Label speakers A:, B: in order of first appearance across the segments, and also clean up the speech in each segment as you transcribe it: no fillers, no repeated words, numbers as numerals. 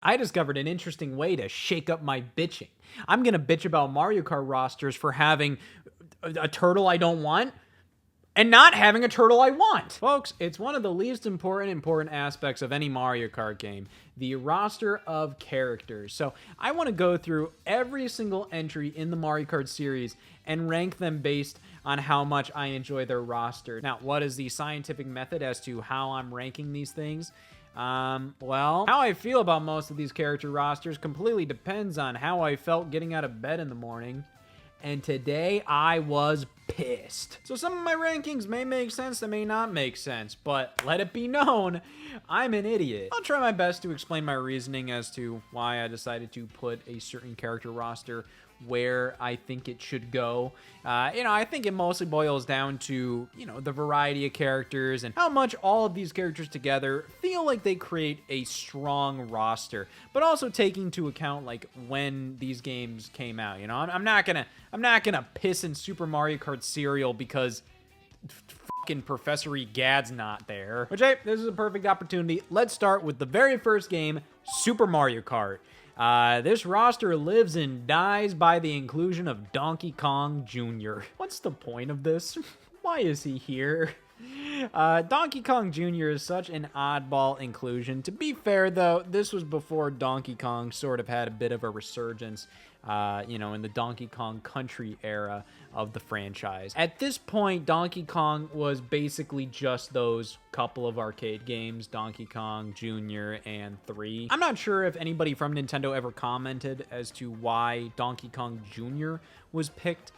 A: I discovered an interesting way to shake up my bitching. I'm going to bitch about Mario Kart rosters for having a turtle I don't want and not having a turtle I want. Folks, it's one of the least important aspects of any Mario Kart game, the roster of characters. So I want to go through every single entry in the Mario Kart series and rank them based on how much I enjoy their roster. Now, what is the scientific method as to how I'm ranking these things? Well, how I feel about most of these character rosters completely depends on how I felt getting out of bed in the morning. And today I was pissed. So some of my rankings may make sense, they may not make sense, but let it be known, I'm an idiot. I'll try my best to explain my reasoning as to why I decided to put a certain character roster where I think it should go. I think it mostly boils down to, the variety of characters and how much all of these characters together feel like they create a strong roster, but also taking into account like when these games came out. I'm not gonna piss in Super Mario Kart cereal because fucking Professor Egad's not there. Which, hey, this is a perfect opportunity. Let's start with the very first game, Super Mario Kart. This roster lives and dies by the inclusion of Donkey Kong Jr. What's the point of this? Why is he here? Donkey Kong Jr. is such an oddball inclusion. To be fair, though, this was before Donkey Kong sort of had a bit of a resurgence, in the Donkey Kong Country era of the franchise. At this point, Donkey Kong was basically just those couple of arcade games, Donkey Kong Jr. and 3. I'm not sure if anybody from Nintendo ever commented as to why Donkey Kong Jr. was picked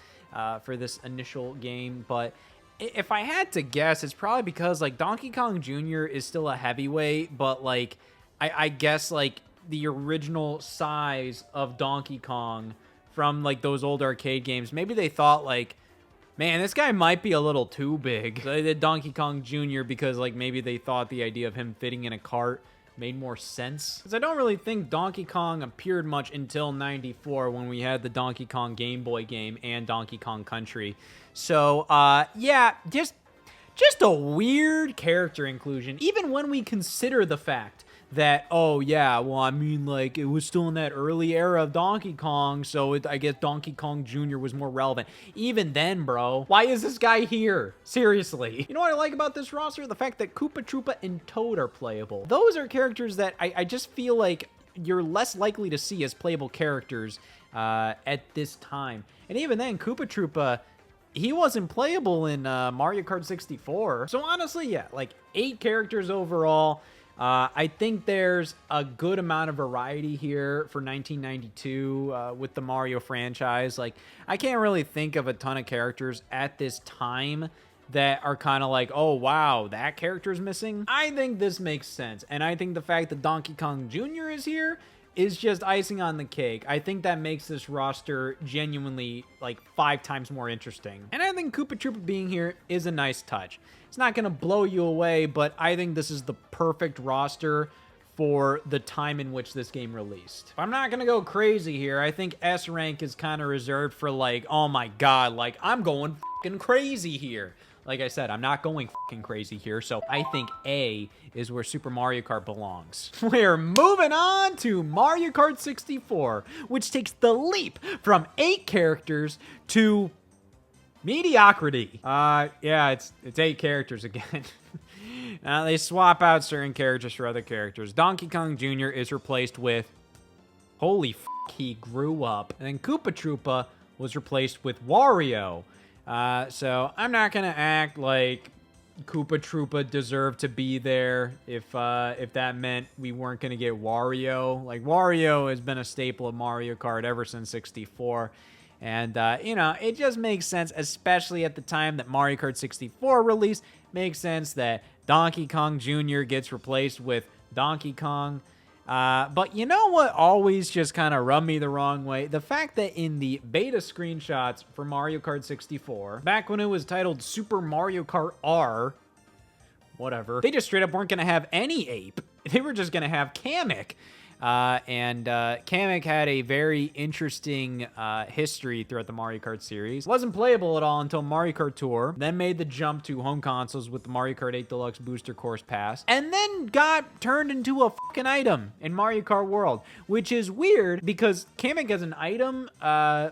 A: for this initial game, but if I had to guess, it's probably because, like, Donkey Kong Jr. is still a heavyweight, but, like, I guess, like, the original size of Donkey Kong from, like, those old arcade games, maybe they thought, like, man, this guy might be a little too big. So they did Donkey Kong Jr. because, like, maybe they thought the idea of him fitting in a cart made more sense. Because I don't really think Donkey Kong appeared much until 94 when we had the Donkey Kong Game Boy game and Donkey Kong Country. So, yeah, just a weird character inclusion, even when we consider the fact that, oh, yeah, well, I mean, like, it was still in that early era of Donkey Kong, so I guess Donkey Kong Jr. was more relevant. Even then, bro, why is this guy here? Seriously. You know what I like about this roster? The fact that Koopa Troopa and Toad are playable. Those are characters that I just feel like you're less likely to see as playable characters at this time. And even then, Koopa Troopa, he wasn't playable in Mario Kart 64. So honestly, yeah, like 8 characters overall. I think there's a good amount of variety here for 1992 with the Mario franchise. Like, I can't really think of a ton of characters at this time that are kind of like, oh, wow, that character's missing. I think this makes sense. And I think the fact that Donkey Kong Jr. is here is just icing on the cake. I think that makes this roster genuinely like 5 times more interesting. And I think Koopa Troopa being here is a nice touch. It's not going to blow you away, but I think this is the perfect roster for the time in which this game released. I'm not going to go crazy here. I think S rank is kind of reserved for like, oh my god, like I'm going fucking crazy here. Like I said, I'm not going fucking crazy here, so I think A is where Super Mario Kart belongs. We're moving on to Mario Kart 64, which takes the leap from 8 characters to mediocrity. Yeah, it's 8 characters again. They swap out certain characters for other characters. Donkey Kong Jr. is replaced with, holy f***, he grew up. And then Koopa Troopa was replaced with Wario. So I'm not gonna act like Koopa Troopa deserved to be there if that meant we weren't gonna get Wario. Like, Wario has been a staple of Mario Kart ever since 64. And, it just makes sense, especially at the time that Mario Kart 64 released. Makes sense that Donkey Kong Jr. gets replaced with Donkey Kong. But you know what always just kind of rubbed me the wrong way? The fact that in the beta screenshots for Mario Kart 64, back when it was titled Super Mario Kart R, whatever, they just straight up weren't going to have any ape. They were just going to have Kamek. And Kamek had a very interesting history throughout the Mario Kart series. Wasn't playable at all until Mario Kart Tour, then made the jump to home consoles with the Mario Kart 8 Deluxe Booster Course Pass, and then got turned into a fucking item in Mario Kart World, which is weird because Kamek as an item,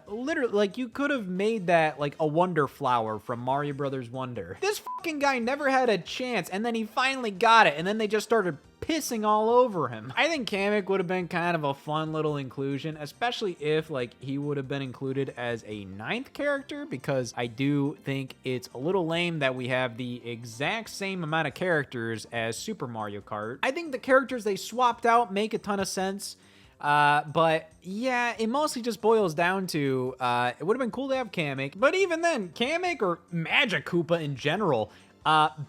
A: literally, like, you could have made that like a Wonder Flower from Mario Brothers Wonder. This fucking guy never had a chance, and then he finally got it, and then they just started pissing all over him. I think Kamek would have been kind of a fun little inclusion, especially if like he would have been included as a 9th character, because I do think it's a little lame that we have the exact same amount of characters as Super Mario Kart. I think the characters they swapped out make a ton of sense. But yeah, it mostly just boils down to, it would have been cool to have Kamek, but even then, Kamek or Magic Koopa in general,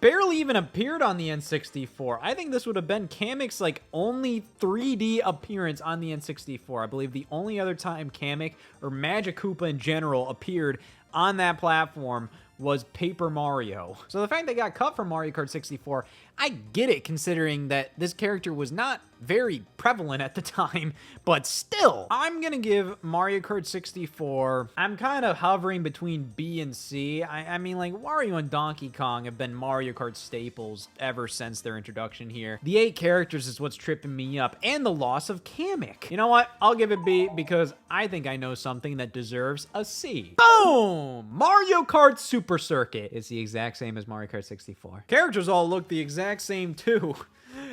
A: barely even appeared on the N64. I think this would have been Kamek's like only 3D appearance on the N64. I believe the only other time Kamek or Magic Koopa in general appeared on that platform was Paper Mario. So the fact they got cut from Mario Kart 64, I get it considering that this character was not very prevalent at the time, but still, I'm gonna give Mario Kart 64, I'm kind of hovering between B and C. I mean, like, Wario and Donkey Kong have been Mario Kart staples ever since their introduction here. The 8 characters is what's tripping me up, and the loss of Kamek. You know what? I'll give it B because I think I know something that deserves a C. Boom! Mario Kart Super Circuit. It's the exact same as Mario Kart 64. Characters all look the exact same too.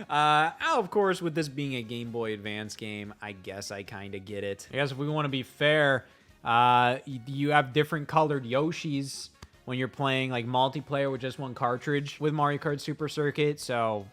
A: Of course, with this being a Game Boy Advance game, I guess I kind of get it. I guess if we want to be fair, you have different colored Yoshis when you're playing like multiplayer with just one cartridge with Mario Kart Super Circuit, so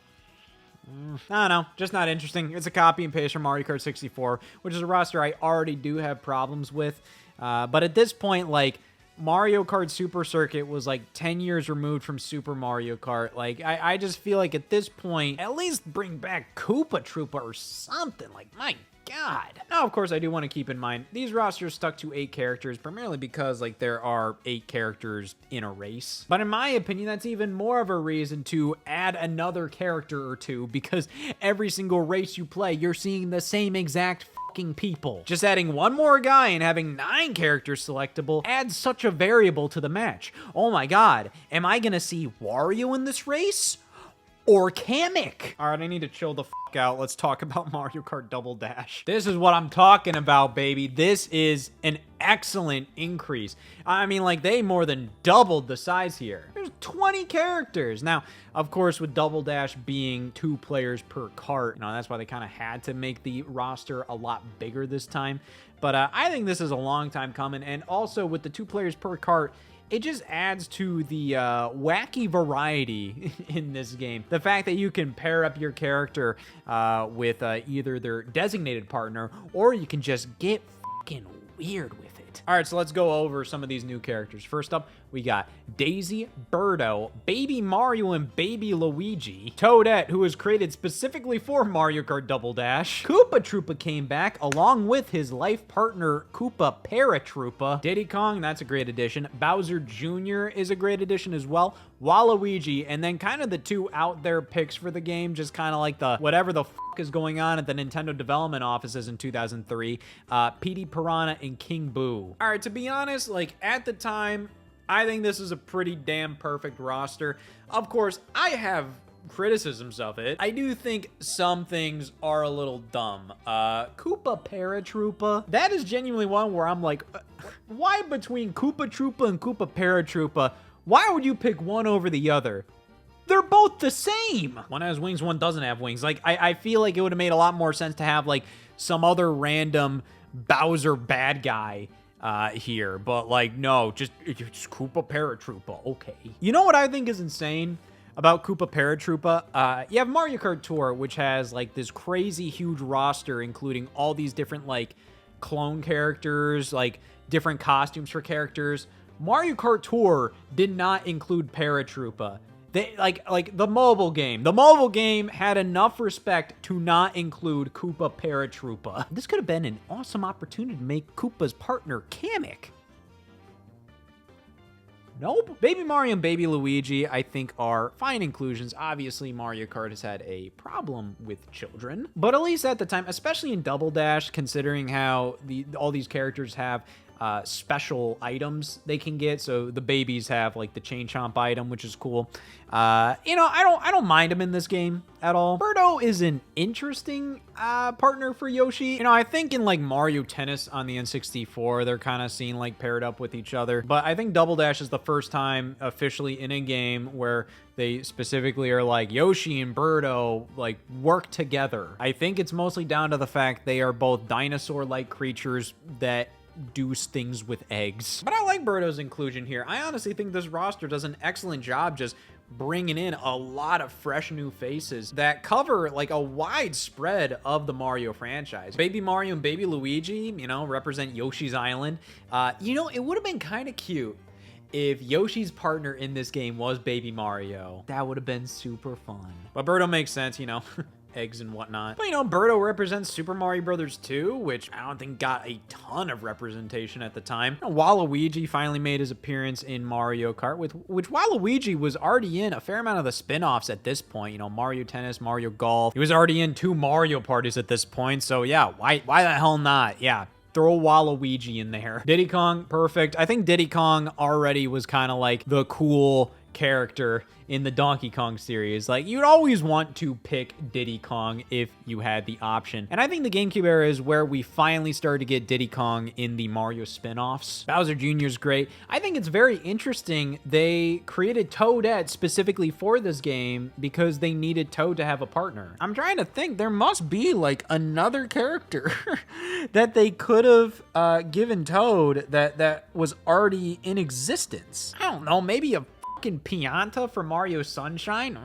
A: I don't know, just not interesting. It's a copy and paste from Mario Kart 64, which is a roster I already do have problems with, but at this point, like, Mario Kart Super Circuit was like 10 years removed from Super Mario Kart. Like, I just feel like at this point, at least bring back Koopa Troopa or something. Like, my God. Now, of course, I do want to keep in mind, these rosters stuck to 8 characters, primarily because, like, there are 8 characters in a race. But in my opinion, that's even more of a reason to add another character or two, because every single race you play, you're seeing the same exact people. Just adding one more guy and having 9 characters selectable adds such a variable to the match. Oh my God, am I gonna see Wario in this race? Or Kamek? All right, I need to chill the fuck out. Let's talk about Mario Kart Double Dash. This is what I'm talking about, baby. This is an excellent increase. I mean, like, they more than doubled the size here. There's 20 characters. Now, of course, with Double Dash being 2 players per kart, you know, that's why they kind of had to make the roster a lot bigger this time. But I think this is a long time coming. And also, with the 2 players per kart, it just adds to the wacky variety in this game. The fact that you can pair up your character with either their designated partner, or you can just get fucking weird with it. All right, so let's go over some of these new characters. First up, we got Daisy, Birdo, Baby Mario, and Baby Luigi. Toadette, who was created specifically for Mario Kart Double Dash. Koopa Troopa came back along with his life partner, Koopa Paratroopa. Diddy Kong, that's a great addition. Bowser Jr. is a great addition as well. Waluigi, and then kind of the 2 out there picks for the game, just kind of like the whatever the fuck is going on at the Nintendo development offices in 2003. Petey Piranha and King Boo. All right, to be honest, like, at the time, I think this is a pretty damn perfect roster. Of course, I have criticisms of it. I do think some things are a little dumb. Koopa Paratroopa, that is genuinely one where I'm like, why between Koopa Troopa and Koopa Paratroopa, why would you pick one over the other? They're both the same. One has wings, one doesn't have wings. Like, I feel like it would have made a lot more sense to have, like, some other random Bowser bad guy here, but like, no, just Koopa Paratroopa. Okay. You know what I think is insane about Koopa Paratroopa? You have Mario Kart Tour, which has like this crazy huge roster, including all these different like clone characters, like different costumes for characters. Mario Kart Tour did not include Paratroopa. They like the mobile game. The mobile game had enough respect to not include Koopa Paratroopa. This could have been an awesome opportunity to make Koopa's partner Kamek. Nope. Baby Mario and Baby Luigi, I think, are fine inclusions. Obviously, Mario Kart has had a problem with children, but at least at the time, especially in Double Dash, considering how all these characters have special items they can get. So the babies have like the chain chomp item, which is cool. You know, I don't mind him in this game at all. Birdo is an interesting partner for Yoshi. You know, I think in like Mario Tennis on the N64, they're kind of seen like paired up with each other. But I think Double Dash is the first time officially in a game where they specifically are like Yoshi and Birdo like work together. I think it's mostly down to the fact they are both dinosaur-like creatures that do things with eggs. But I like Birdo's inclusion here. I honestly think this roster does an excellent job just bringing in a lot of fresh new faces that cover like a wide spread of the Mario franchise. Baby Mario and Baby Luigi, you know, represent Yoshi's Island. You know, it would have been kind of cute if Yoshi's partner in this game was Baby Mario. That would have been super fun. But Birdo makes sense, you know. Eggs and whatnot. But, you know, Birdo represents Super Mario Brothers 2, which I don't think got a ton of representation at the time. You know, Waluigi finally made his appearance in Mario Kart, which Waluigi was already in a fair amount of the spin-offs at this point. You know, Mario Tennis, Mario Golf. He was already in 2 Mario parties at this point, so yeah, why the hell not? Yeah. Throw Waluigi in there. Diddy Kong, perfect. I think Diddy Kong already was kind of like the cool character in the Donkey Kong series. Like, you'd always want to pick Diddy Kong if you had the option. And I think the GameCube era is where we finally started to get Diddy Kong in the Mario spin-offs. Bowser Jr. is great. I think it's very interesting they created Toadette specifically for this game because they needed Toad to have a partner. I'm trying to think. There must be like another character that they could have given Toad that was already in existence. I don't know, maybe a Pianta for Mario Sunshine?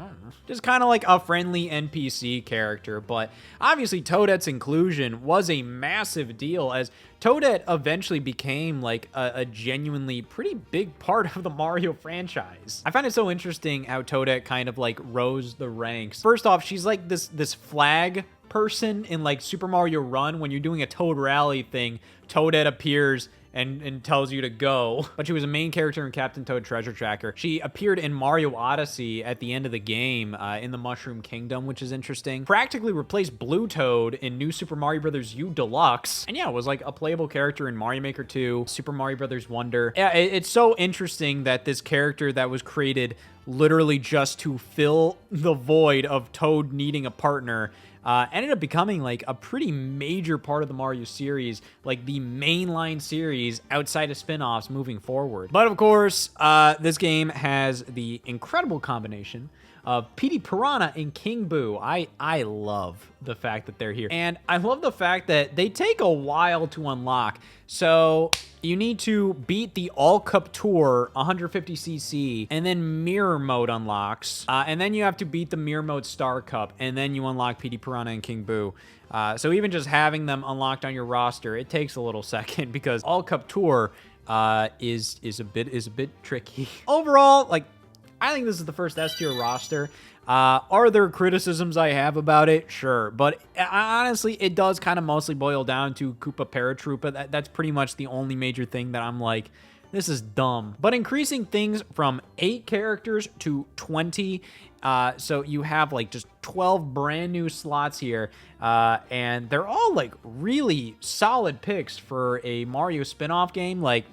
A: Just kind of like a friendly NPC character, but obviously Toadette's inclusion was a massive deal as Toadette eventually became like a genuinely pretty big part of the Mario franchise. I find it so interesting how Toadette kind of like rose the ranks. First off, she's like this flag person in like Super Mario Run. When you're doing a Toad Rally thing, Toadette appears and tells you to go. But she was a main character in Captain Toad Treasure Tracker. She appeared in Mario Odyssey at the end of the game in the Mushroom Kingdom, which is interesting. Practically replaced Blue Toad in New Super Mario Bros. U Deluxe. And yeah, it was like a playable character in Mario Maker 2, Super Mario Bros. Wonder. Yeah, it's so interesting that this character that was created literally just to fill the void of Toad needing a partner ended up becoming like a pretty major part of the Mario series, like the mainline series outside of spin-offs moving forward. But of course, this game has the incredible combination of Petey Piranha and King Boo. I love the fact that they're here. And I love the fact that they take a while to unlock. So you need to beat the All Cup Tour 150cc, and then Mirror Mode unlocks. And then you have to beat the Mirror Mode Star Cup, and then you unlock Petey Piranha and King Boo. So even just having them unlocked on your roster, it takes a little second because All Cup Tour is a bit tricky. Overall, like, I think this is the first S tier roster. Are there criticisms I have about it? Sure. But honestly, it does kind of mostly boil down to Koopa Paratroopa. That's pretty much the only major thing that I'm like, this is dumb. But increasing things from 8 characters to 20, so you have like just 12 brand new slots here, and they're all like really solid picks for a Mario spin-off game. Like,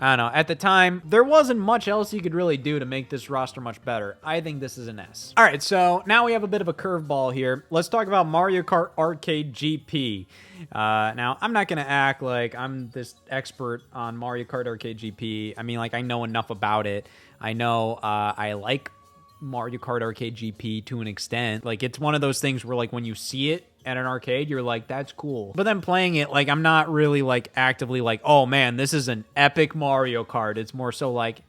A: I don't know. At the time, there wasn't much else you could really do to make this roster much better. I think this is an S. All right, so now we have a bit of a curveball here. Let's talk about Mario Kart Arcade GP. Now, I'm not going to act like I'm this expert on Mario Kart Arcade GP. I mean, like, I know enough about it. I know I like Mario Kart Arcade GP to an extent. Like, it's one of those things where, like, when you see it at an arcade, you're like, that's cool. But then playing it, like, I'm not really, like, actively like, oh, man, this is an epic Mario Kart. It's more so like,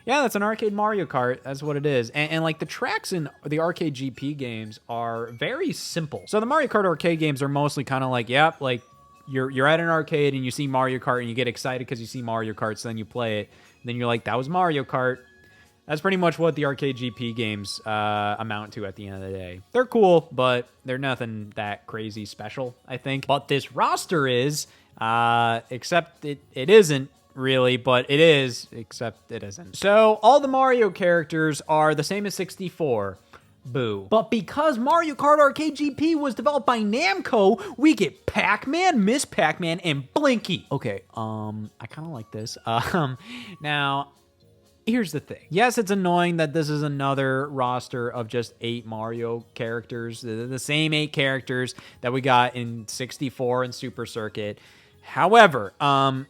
A: yeah, that's an arcade Mario Kart. That's what it is. And like, the tracks in the Arcade GP games are very simple. So the Mario Kart arcade games are mostly kind of like, yep, like, you're at an arcade and you see Mario Kart and you get excited because you see Mario Kart, so then you play it. And then you're like, that was Mario Kart. That's pretty much what the Arcade GP games amount to at the end of the day. They're cool, but they're nothing that crazy special, I think. But this roster is, except it isn't really, but it is, except it isn't. So all the Mario characters are the same as 64. Boo. But because Mario Kart Arcade GP was developed by Namco, we get Pac-Man, Miss Pac-Man, and Blinky. Okay, I kind of like this. Now, here's the thing. Yes, it's annoying that this is another roster of just 8 Mario characters, the same 8 characters that we got in 64 and Super Circuit. However,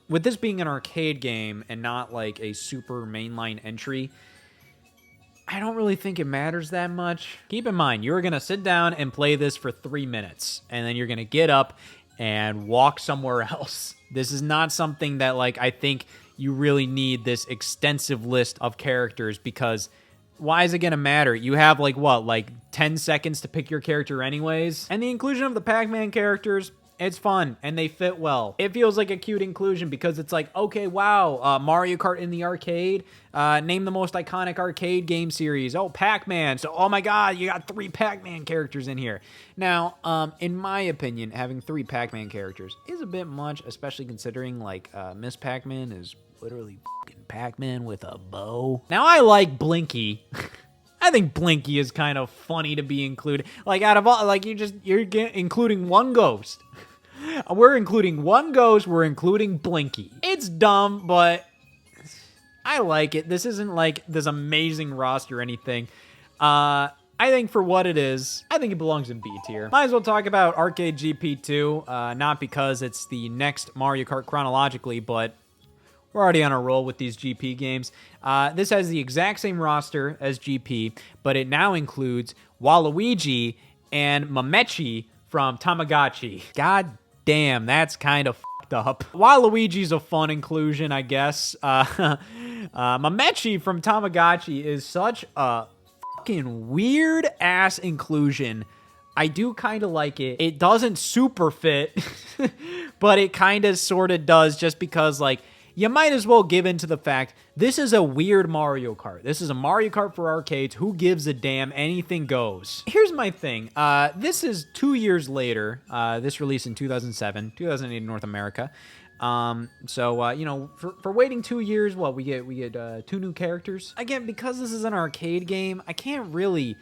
A: with this being an arcade game and not like a super mainline entry, I don't really think it matters that much. Keep in mind, you're going to sit down and play this for 3 minutes, and then you're going to get up and walk somewhere else. This is not something that, like, I think you really need this extensive list of characters, because why is it going to matter? You have, like, what, like 10 seconds to pick your character anyways? And the inclusion of the Pac-Man characters, it's fun, and they fit well. It feels like a cute inclusion because it's like, okay, wow, Mario Kart in the arcade. Name the most iconic arcade game series. Oh, Pac-Man. So, oh my God, you got 3 Pac-Man characters in here. Now, in my opinion, having 3 Pac-Man characters is a bit much, especially considering, like, Miss Pac-Man is literally fucking Pac-Man with a bow. Now, I like Blinky. I think Blinky is kind of funny to be included. Like, out of all, like, you're including one ghost. We're including one ghost. We're including Blinky. It's dumb, but I like it. This isn't like this amazing roster or anything. I think for what it is, I think it belongs in B tier. Might as well talk about Arcade GP2. Not because it's the next Mario Kart chronologically, but we're already on a roll with these GP games. This has the exact same roster as GP, but it now includes Waluigi and Mamechi from Tamagotchi. God damn, that's kind of fucked up. Waluigi's a fun inclusion, I guess. Mamechi from Tamagotchi is such a fucking weird-ass inclusion. I do kind of like it. It doesn't super fit, but it kind of sort of does, just because, like, you might as well give in to the fact this is a weird Mario Kart. This is a Mario Kart for arcades. Who gives a damn? Anything goes. Here's my thing. This is 2 years later. This released in 2007, 2008 in North America. So, you know, for waiting 2 years, what, we get 2 new characters. Again, because this is an arcade game, I can't really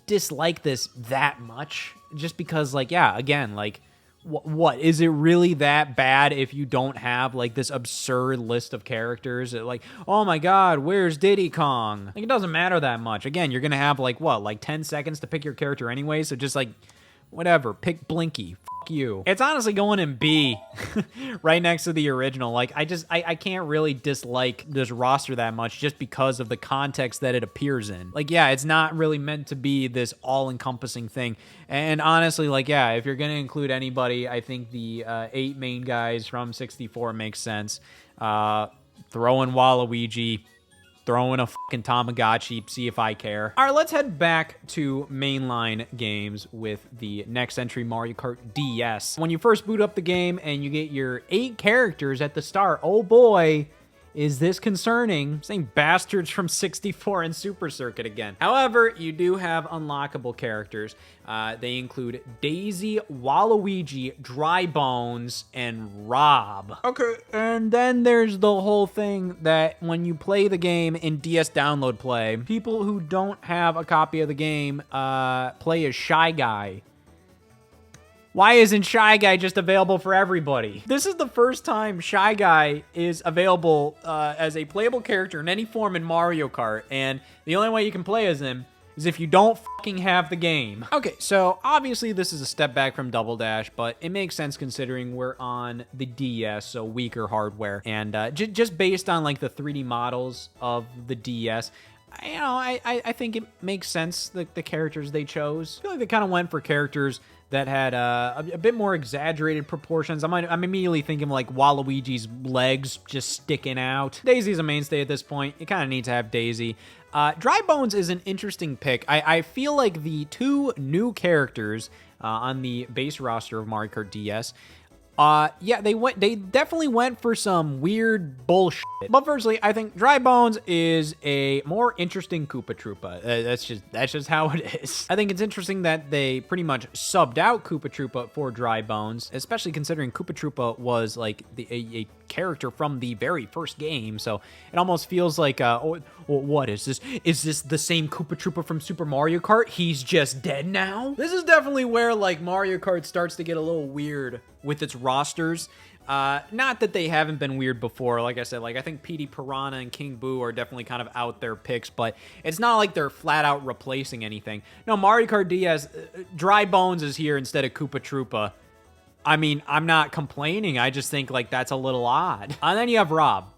A: dislike this that much. Just because, like, yeah, again, like, what is it really that bad if you don't have, like, this absurd list of characters? Like, oh my God, where's Diddy Kong? Like, it doesn't matter that much. Again, you're gonna have, like, what, like 10 seconds to pick your character anyway, so just, like, whatever, pick Blinky. Fuck you. It's honestly going in B, right next to the original. Like, I can't really dislike this roster that much just because of the context that it appears in. Like, yeah, it's not really meant to be this all-encompassing thing. And honestly, like, yeah, if you're gonna include anybody, I think the 8 main guys from 64 makes sense. Throw in Waluigi, throw in a fucking Tamagotchi, see if I care. All right, let's head back to mainline games with the next entry, Mario Kart DS. When you first boot up the game and you get your 8 characters at the start, oh boy, is this concerning. Same bastards from 64 and Super Circuit again. However, you do have unlockable characters. They include Daisy, Waluigi, Dry Bones, and Rob. Okay, and then there's the whole thing that when you play the game in DS Download Play, people who don't have a copy of the game play as Shy Guy. Why isn't Shy Guy just available for everybody? This is the first time Shy Guy is available as a playable character in any form in Mario Kart, and the only way you can play as him is if you don't fucking have the game. Okay, so obviously this is a step back from Double Dash, but it makes sense considering we're on the DS, so weaker hardware, and just based on, like, the 3D models of the DS, you know, I think it makes sense, the characters they chose. I feel like they kind of went for characters that had a bit more exaggerated proportions. I'm immediately thinking, like, Waluigi's legs just sticking out. Daisy's a mainstay at this point. You kind of need to have Daisy. Dry Bones is an interesting pick. I feel like the 2 new characters on the base roster of Mario Kart DS Yeah, they definitely went for some weird bullshit. But firstly, I think Dry Bones is a more interesting Koopa Troopa. That's just how it is. I think it's interesting that they pretty much subbed out Koopa Troopa for Dry Bones, especially considering Koopa Troopa was like a character from the very first game. So it almost feels like, what is this? Is this the same Koopa Troopa from Super Mario Kart? He's just dead now? This is definitely where like Mario Kart starts to get a little weird with its rosters. Not that they haven't been weird before. Like I said, like I think Petey Piranha and King Boo are definitely kind of out there picks, but it's not like they're flat out replacing anything. No, Mario Kart DS, Dry Bones is here instead of Koopa Troopa. I mean, I'm not complaining. I just think like that's a little odd. And then you have Rob.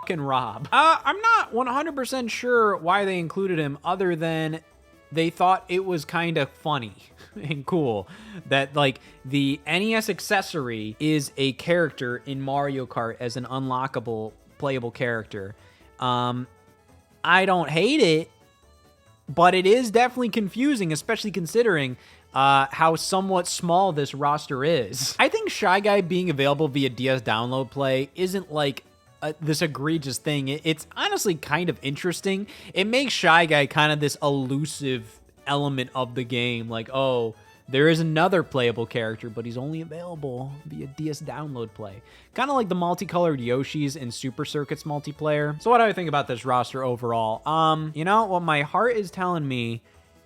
A: Fucking Rob. I'm not 100% sure why they included him other than they thought it was kind of funny and cool that like the NES accessory is a character in Mario Kart as an unlockable playable character. I don't hate it, but it is definitely confusing, especially considering how somewhat small this roster is. I think Shy Guy being available via DS download play isn't like this egregious thing. It's honestly kind of interesting. It makes Shy Guy kind of this elusive element of the game. Like, oh, there is another playable character, but he's only available via DS download play. Kind of like the multicolored Yoshis in Super Circuits multiplayer. So what do I think about this roster overall? You know, what my heart is telling me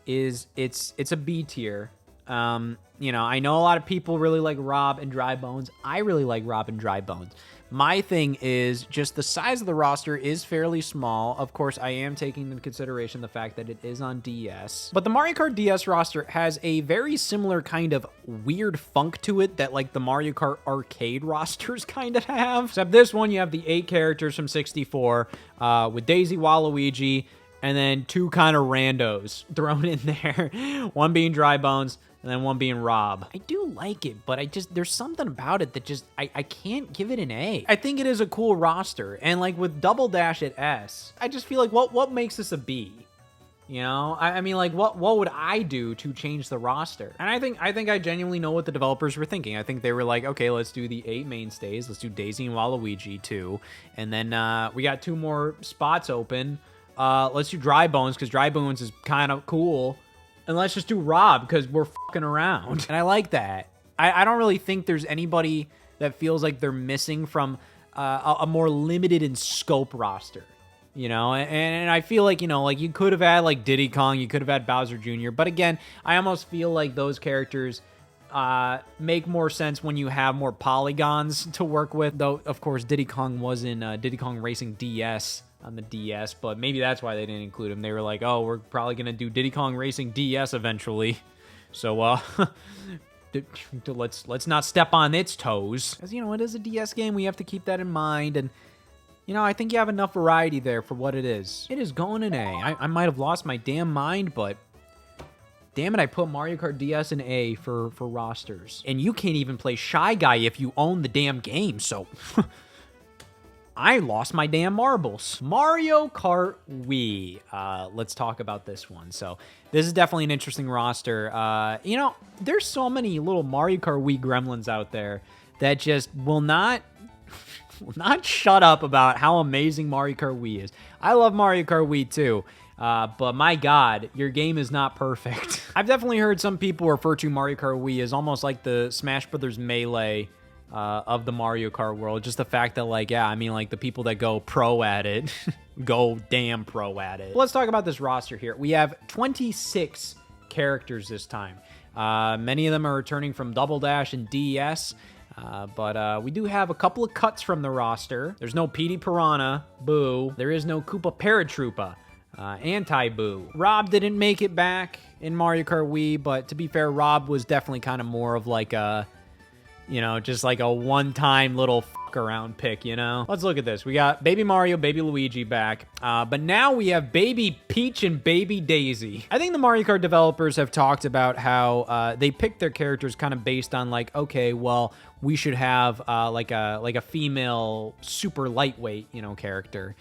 A: is it's a B tier. You know, I know a lot of people really like Rob and Dry Bones. I really like Rob and Dry Bones. My thing is just the size of the roster is fairly small. Of course, I am taking into consideration the fact that it is on DS. But the Mario Kart DS roster has a very similar kind of weird funk to it that like the Mario Kart arcade rosters kind of have. Except this one, you have the 8 characters from 64 with Daisy, Waluigi, and then 2 kind of randos thrown in there. One being Dry Bones, and then one being Rob. I do like it, but there's something about it that just, I can't give it an A. I think it is a cool roster, and like with Double Dash at S, I just feel like what makes this a B? You know, I mean, like, what would I do to change the roster? And I think I genuinely know what the developers were thinking. I think they were like, okay, let's do the 8 mainstays. Let's do Daisy and Waluigi too, and then we got 2 more spots open. Let's do Dry Bones because Dry Bones is kind of cool. And let's just do Rob because we're fucking around. And I like that. I don't really think there's anybody that feels like they're missing from a more limited in scope roster. You know, and I feel like, you know, like you could have had like Diddy Kong, you could have had Bowser Jr. But again, I almost feel like those characters make more sense when you have more polygons to work with. Though, of course, Diddy Kong was in Diddy Kong Racing DS on the DS, but maybe that's why they didn't include him. They were like, oh, we're probably going to do Diddy Kong Racing DS eventually. So, let's not step on its toes. Because, you know, it is a DS game. We have to keep that in mind. And, you know, I think you have enough variety there for what it is. It is going an A. I might have lost my damn mind, but damn it, I put Mario Kart DS in A for rosters. And you can't even play Shy Guy if you own the damn game, so I lost my damn marbles. Mario Kart Wii. Let's talk about this one. So this is definitely an interesting roster. You know, there's so many little Mario Kart Wii gremlins out there that just will not shut up about how amazing Mario Kart Wii is. I love Mario Kart Wii too. But my God, your game is not perfect. I've definitely heard some people refer to Mario Kart Wii as almost like the Smash Brothers Melee of the Mario Kart world. Just the fact that, like, yeah, I mean, like, the people that go pro at it, go damn pro at it. But let's talk about this roster here. We have 26 characters this time. Many of them are returning from Double Dash and DS. But we do have a couple of cuts from the roster. There's no Petey Piranha, boo. There is no Koopa Paratroopa, anti-boo. Rob didn't make it back in Mario Kart Wii, but to be fair, Rob was definitely kind of more of like a, you know, just like a one-time little fuck-around pick, you know? Let's look at this. We got Baby Mario, Baby Luigi back, but now we have Baby Peach and Baby Daisy. I think the Mario Kart developers have talked about how they picked their characters kind of based on like, okay, well, we should have like a female super lightweight, you know, character.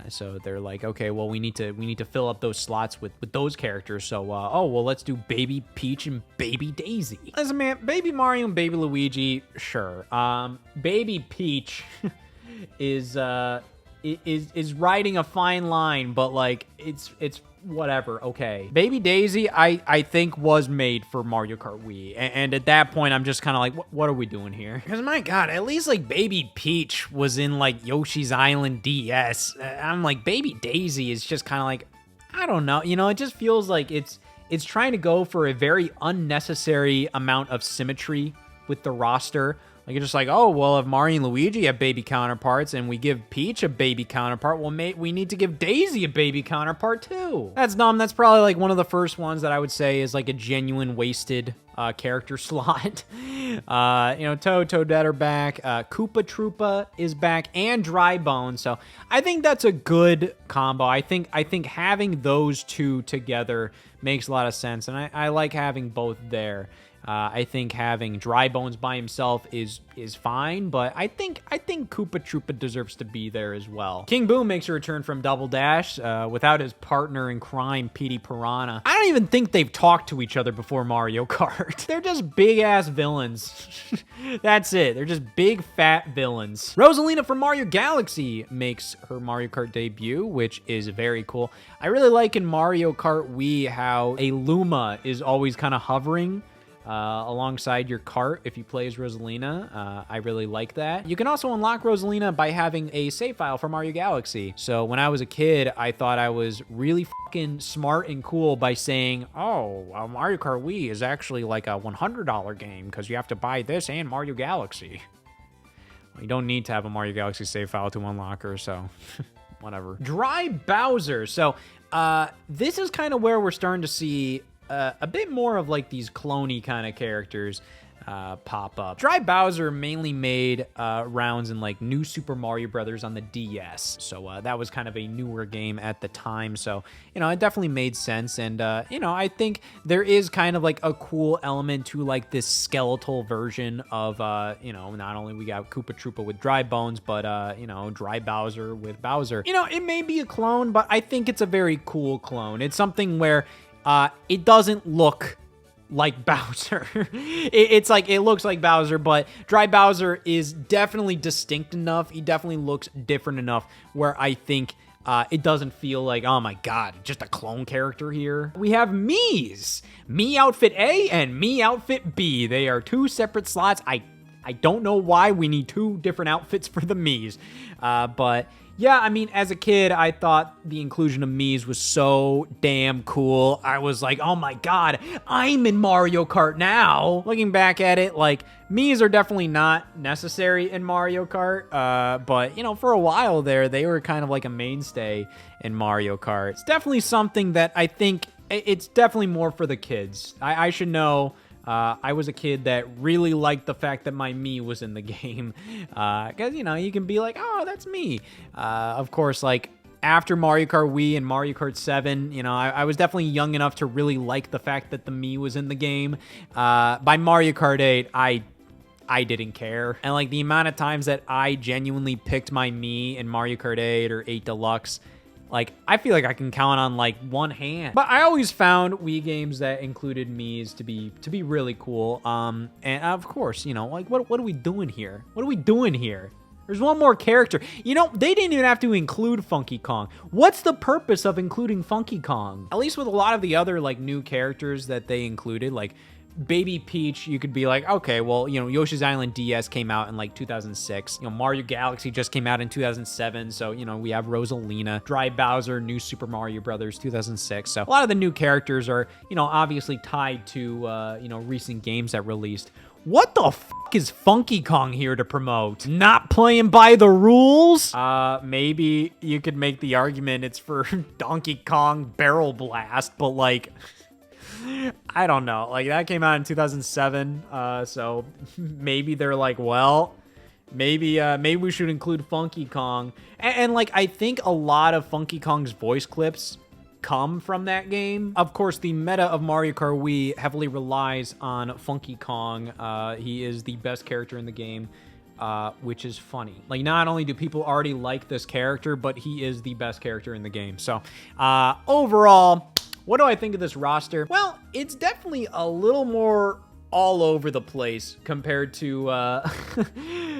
A: So they're like, okay, well, we need to fill up those slots with those characters. So, oh, well, let's do Baby Peach and Baby Daisy. Listen, man, Baby Mario and Baby Luigi, sure. Baby Peach is riding a fine line, but like it's whatever. Okay, Baby Daisy I think was made for Mario Kart Wii, and at that point I'm just kind of like, what are we doing here? Because my god, at least like Baby Peach was in like Yoshi's Island DS. I'm like, Baby Daisy is just kind of like, I don't know, you know, it just feels like it's trying to go for a very unnecessary amount of symmetry with the roster. Like, you're just like, oh, well, if Mario and Luigi have baby counterparts and we give Peach a baby counterpart, well, mate, we need to give Daisy a baby counterpart, too. That's dumb. That's probably, like, one of the first ones that I would say is, like, a genuine wasted character slot. You know, Toadette are back. Koopa Troopa is back, and Dry Bones. So I think that's a good combo. I think having those two together makes a lot of sense, and I like having both there. I think having Dry Bones by himself is fine, but I think Koopa Troopa deserves to be there as well. King Boo makes a return from Double Dash without his partner in crime, Petey Piranha. I don't even think they've talked to each other before Mario Kart. They're just big-ass villains. That's it. They're just big, fat villains. Rosalina from Mario Galaxy makes her Mario Kart debut, which is very cool. I really like in Mario Kart Wii how a Luma is always kind of hovering alongside your cart if you play as Rosalina. I really like that. You can also unlock Rosalina by having a save file for Mario Galaxy. So when I was a kid, I thought I was really fucking smart and cool by saying, oh, Mario Kart Wii is actually like a $100 game because you have to buy this and Mario Galaxy. Well, you don't need to have a Mario Galaxy save file to unlock her, so whatever. Dry Bowser. So this is kind of where we're starting to see a bit more of like these clone-y kind of characters pop up. Dry Bowser mainly made rounds in like New Super Mario Brothers on the DS, so that was kind of a newer game at the time, so you know, it definitely made sense. And you know, I think there is kind of like a cool element to like this skeletal version of you know, not only we got Koopa Troopa with Dry Bones, but you know, Dry Bowser with Bowser. You know, it may be a clone, but I think it's a very cool clone. It's something where it doesn't look like Bowser. It's like, it looks like Bowser, but Dry Bowser is definitely distinct enough. He definitely looks different enough where I think it doesn't feel like, oh my god, just a clone character here. We have Mii's. Mii Outfit A and Mii Outfit B. They are two separate slots. I don't know why we need two different outfits for the Mii's, but yeah, I mean, as a kid, I thought the inclusion of Mii's was so damn cool. I was like, oh my god, I'm in Mario Kart now. Looking back at it, like, Mii's are definitely not necessary in Mario Kart, but, you know, for a while there, they were kind of like a mainstay in Mario Kart. It's definitely something that I think, it's definitely more for the kids. I should know. I was a kid that really liked the fact that my Mii was in the game, because, you know, you can be like, oh, that's me. Of course, like, after Mario Kart Wii and Mario Kart 7, you know, I was definitely young enough to really like the fact that the Mii was in the game. By Mario Kart 8, I didn't care. And, like, the amount of times that I genuinely picked my Mii in Mario Kart 8 or 8 Deluxe, like, I feel like I can count on, like, one hand. But I always found Wii games that included Mii's to be really cool. And of course, you know, like, what are we doing here? What are we doing here? There's one more character. You know, they didn't even have to include Funky Kong. What's the purpose of including Funky Kong? At least with a lot of the other, like, new characters that they included, like Baby Peach, you could be like, okay, well, you know, Yoshi's Island DS came out in like 2006. You know, Mario Galaxy just came out in 2007. So, you know, we have Rosalina, Dry Bowser, New Super Mario Brothers 2006. So a lot of the new characters are, you know, obviously tied to, you know, recent games that released. What the fuck is Funky Kong here to promote? Not playing by the rules? Maybe you could make the argument it's for Donkey Kong Barrel Blast, but like, I don't know. Like, that came out in 2007, so maybe they're like, well, maybe we should include Funky Kong. And like, I think a lot of Funky Kong's voice clips come from that game. Of course, the meta of Mario Kart Wii heavily relies on Funky Kong. He is the best character in the game. which is funny. Like, not only do people already like this character, but he is the best character in the game. So, overall, what do I think of this roster? Well, it's definitely a little more all over the place compared to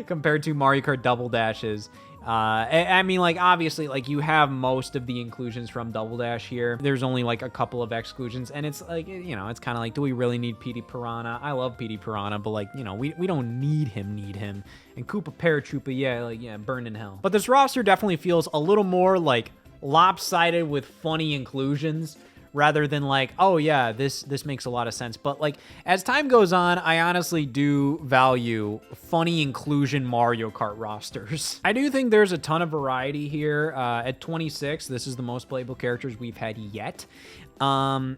A: compared to Mario Kart Double Dash's. I mean, like, obviously, like, you have most of the inclusions from Double Dash here. There's only, like, a couple of exclusions, and it's, like, you know, it's kind of like, do we really need PD Piranha? I love PD Piranha, but, like, you know, we don't need him. And Koopa Paratroopa, yeah, like, yeah, burn in hell. But this roster definitely feels a little more, like, lopsided with funny inclusions, rather than like, oh yeah, this makes a lot of sense. But like, as time goes on, I honestly do value funny inclusion Mario Kart rosters. I do think there's a ton of variety here. At 26, this is the most playable characters we've had yet. You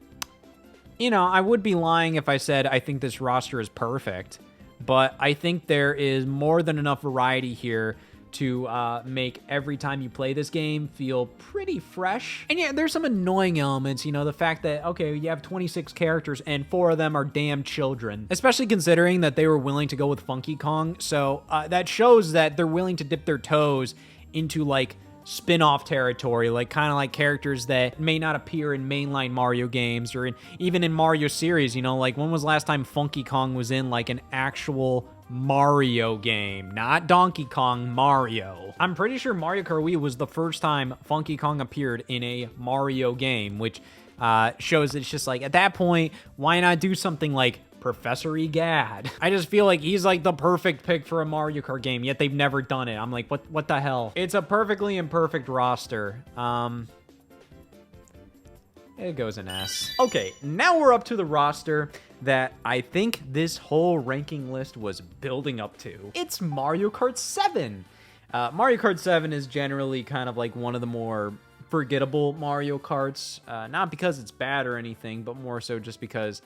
A: know, I would be lying if I said I think this roster is perfect, but I think there is more than enough variety here to make every time you play this game feel pretty fresh. And yeah, there's some annoying elements, you know, the fact that, okay, you have 26 characters and 4 of them are damn children, especially considering that they were willing to go with Funky Kong. So that shows that they're willing to dip their toes into like spin-off territory, like kind of like characters that may not appear in mainline Mario games or even in Mario series, you know, like when was the last time Funky Kong was in like an actual Mario game, not Donkey Kong, Mario. I'm pretty sure Mario Kart Wii was the first time Funky Kong appeared in a Mario game, which shows it's just like, at that point, why not do something like Professor Egad? I just feel like he's like the perfect pick for a Mario Kart game, yet they've never done it. I'm like, what the hell? It's a perfectly imperfect roster. It goes an S. Okay, now we're up to the roster that I think this whole ranking list was building up to. It's Mario Kart 7. Mario Kart 7 is generally kind of like one of the more forgettable Mario Karts. Not because it's bad or anything, but more so just because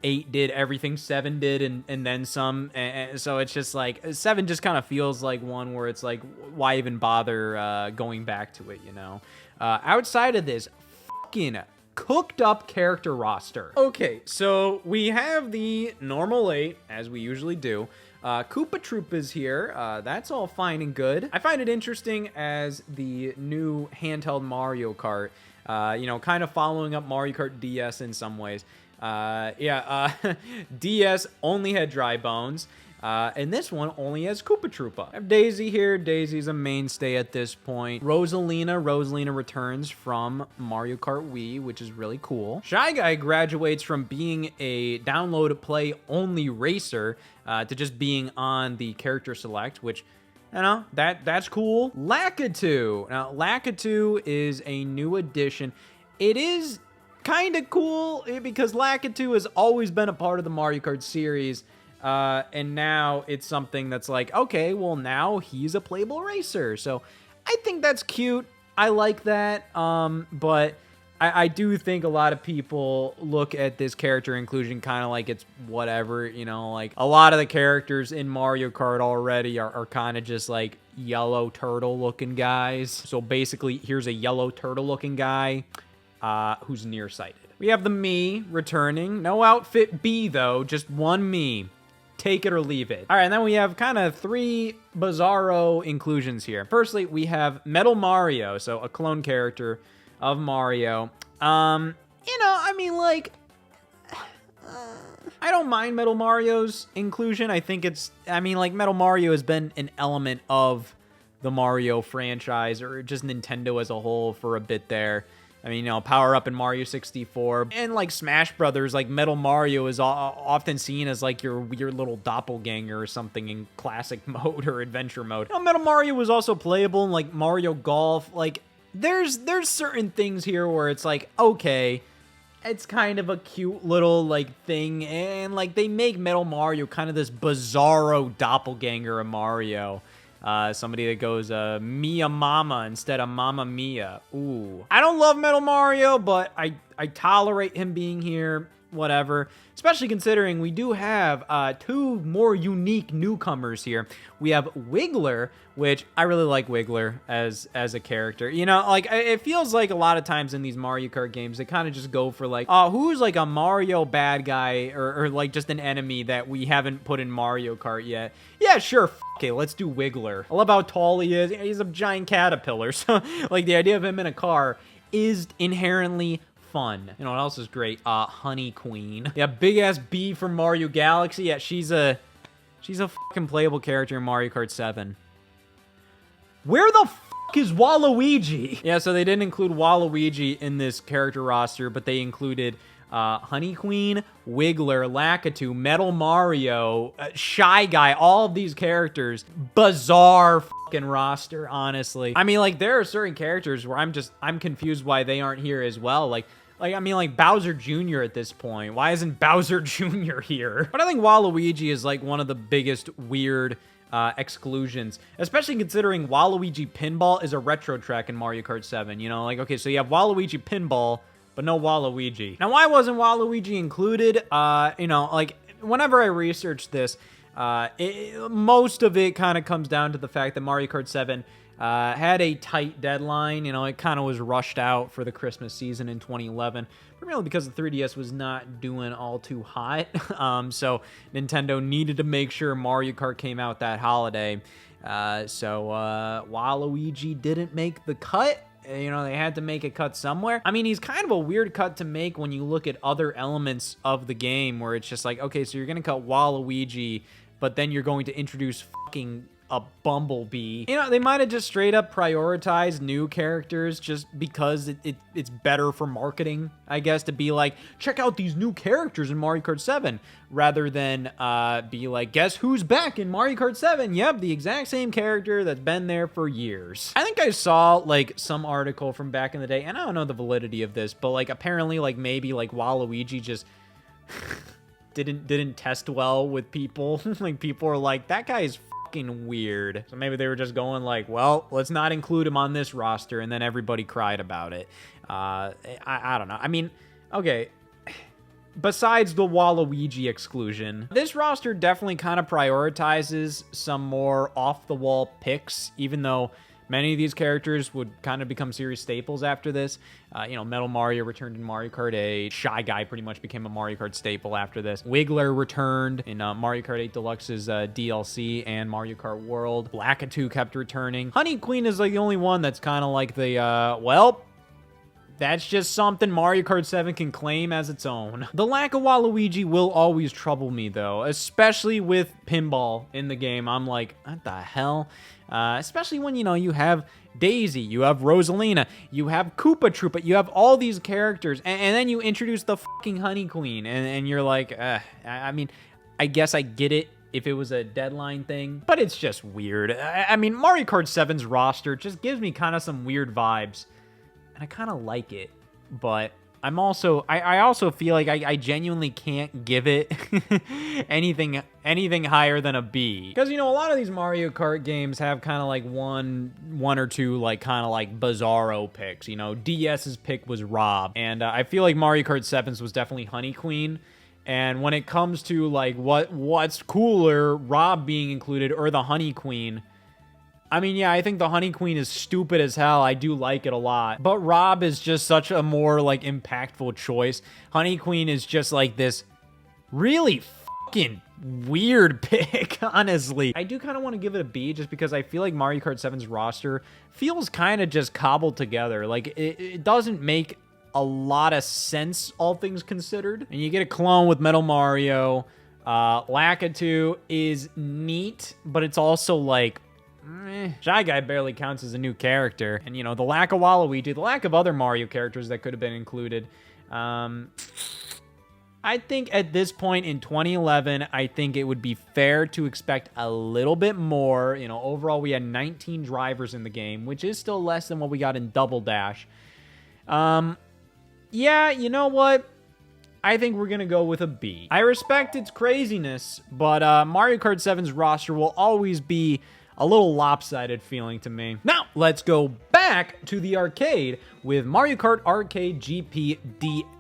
A: 8 did everything 7 did and then some. And so it's just like, 7 just kind of feels like one where it's like, why even bother going back to it, you know? Outside of this, fucking cooked up character roster. Okay, so we have the normal 8, as we usually do. Koopa Troop is here. That's all fine and good. I find it interesting as the new handheld Mario Kart, you know, kind of following up Mario Kart DS in some ways. DS only had dry bones. And this one only has Koopa Troopa. I have Daisy here. Daisy's a mainstay at this point. Rosalina returns from Mario Kart Wii, which is really cool. Shy Guy graduates from being a download play only racer to just being on the character select, which, you know, that's cool. Lakitu. Now, Lakitu is a new addition. It is kind of cool because Lakitu has always been a part of the Mario Kart series. And now it's something that's like, okay, well, now he's a playable racer. So I think that's cute. I like that. But I do think a lot of people look at this character inclusion kind of like it's whatever, you know, like a lot of the characters in Mario Kart already are kind of just like yellow turtle looking guys. So basically, here's a yellow turtle looking guy who's nearsighted. We have the Mii returning. No outfit B, though. Just one Mii. Take it or leave it. All right, and then we have kind of 3 bizarro inclusions here. Firstly, we have Metal Mario, so a clone character of Mario. You know, I mean, like, I don't mind Metal Mario's inclusion. I think it's, I mean, like, Metal Mario has been an element of the Mario franchise, or just Nintendo as a whole for a bit there. I mean, you know, Power Up in Mario 64. And like Smash Brothers, like Metal Mario is often seen as like your weird little doppelganger or something in classic mode or adventure mode. Now, Metal Mario was also playable in like Mario Golf. Like, there's certain things here where it's like, okay, it's kind of a cute little like thing. And like they make Metal Mario kind of this bizarro doppelganger of Mario. Somebody that goes Mia Mama instead of Mama Mia. Ooh. I don't love Metal Mario, but I tolerate him being here. whatever. Especially considering we do have two more unique newcomers here. We have Wiggler, which I really like Wiggler as a character. You know, like, it feels like a lot of times in these Mario Kart games, they kind of just go for like, who's like a Mario bad guy or like just an enemy that we haven't put in Mario Kart yet. Yeah, sure, okay, let's do Wiggler. I love how tall he is. He's a giant caterpillar, so like the idea of him in a car is inherently fun. You know what else is great? Honey Queen. Yeah, big ass B from Mario Galaxy. Yeah, she's a fucking playable character in Mario Kart 7. Where the fuck is Waluigi? Yeah, so they didn't include Waluigi in this character roster, but they included Honey Queen, Wiggler, Lakitu, Metal Mario, Shy Guy, all of these characters. Bizarre fucking roster, honestly. I mean, like, there are certain characters where I'm confused why they aren't here as well. Like, I mean, like, Bowser Jr. at this point. Why isn't Bowser Jr. here? But I think Waluigi is, like, one of the biggest weird exclusions, especially considering Waluigi Pinball is a retro track in Mario Kart 7. You know, like, okay, so you have Waluigi Pinball, but no Waluigi. Now, why wasn't Waluigi included? You know, like, whenever I researched this, most of it kind of comes down to the fact that Mario Kart 7 had a tight deadline. You know, it kind of was rushed out for the Christmas season in 2011, primarily because the 3DS was not doing all too hot. So Nintendo needed to make sure Mario Kart came out that holiday. So Waluigi didn't make the cut. You know, they had to make a cut somewhere. I mean, he's kind of a weird cut to make when you look at other elements of the game where it's just like, okay, so you're going to cut Waluigi, but then you're going to introduce fucking a Bumblebee. You know, they might have just straight up prioritized new characters just because it's better for marketing, I guess, to be like, check out these new characters in Mario Kart 7, rather than be like, guess who's back in Mario Kart 7? Yep, the exact same character that's been there for years. I think I saw, like, some article from back in the day, and I don't know the validity of this, but, like, apparently, like, maybe, like, Waluigi just didn't test well with people. Like, people are like, that guy is weird. So maybe they were just going like, well, let's not include him on this roster, and then everybody cried about it. I don't know. I mean, okay, besides the Waluigi exclusion, this roster definitely kind of prioritizes some more off-the-wall picks, even though many of these characters would kind of become series staples after this. You know, Metal Mario returned in Mario Kart 8. Shy Guy pretty much became a Mario Kart staple after this. Wiggler returned in Mario Kart 8 Deluxe's DLC and Mario Kart World. Lakitu kept returning. Honey Queen is like the only one that's kind of like the, well, that's just something Mario Kart 7 can claim as its own. The lack of Waluigi will always trouble me, though, especially with pinball in the game. I'm like, what the hell? Especially when, you know, you have Daisy, you have Rosalina, you have Koopa Troopa, you have all these characters, and then you introduce the fucking Honey Queen, and you're like, I mean, I guess I get it if it was a deadline thing, but it's just weird. I mean, Mario Kart 7's roster just gives me kind of some weird vibes, and I kind of like it, but I'm also, I also feel like I genuinely can't give it anything higher than a B. Because, you know, a lot of these Mario Kart games have kind of like one or two like kind of like bizarro picks. You know, DS's pick was Rob, and I feel like Mario Kart 7's was definitely Honey Queen. And when it comes to like what's cooler, Rob being included or the Honey Queen, I mean, yeah, I think the Honey Queen is stupid as hell. I do like it a lot. But Rob is just such a more, like, impactful choice. Honey Queen is just, like, this really fucking weird pick, honestly. I do kind of want to give it a B just because I feel like Mario Kart 7's roster feels kind of just cobbled together. Like, it doesn't make a lot of sense, all things considered. And you get a clone with Metal Mario. Lakitu is neat, but it's also, like, Shy Guy barely counts as a new character. And, you know, the lack of Waluigi, the lack of other Mario characters that could have been included. I think at this point in 2011, I think it would be fair to expect a little bit more. You know, overall, we had 19 drivers in the game, which is still less than what we got in Double Dash. Yeah, you know what? I think we're going to go with a B. I respect its craziness, but Mario Kart 7's roster will always be a little lopsided feeling to me. Now, let's go back to the arcade with Mario Kart Arcade GP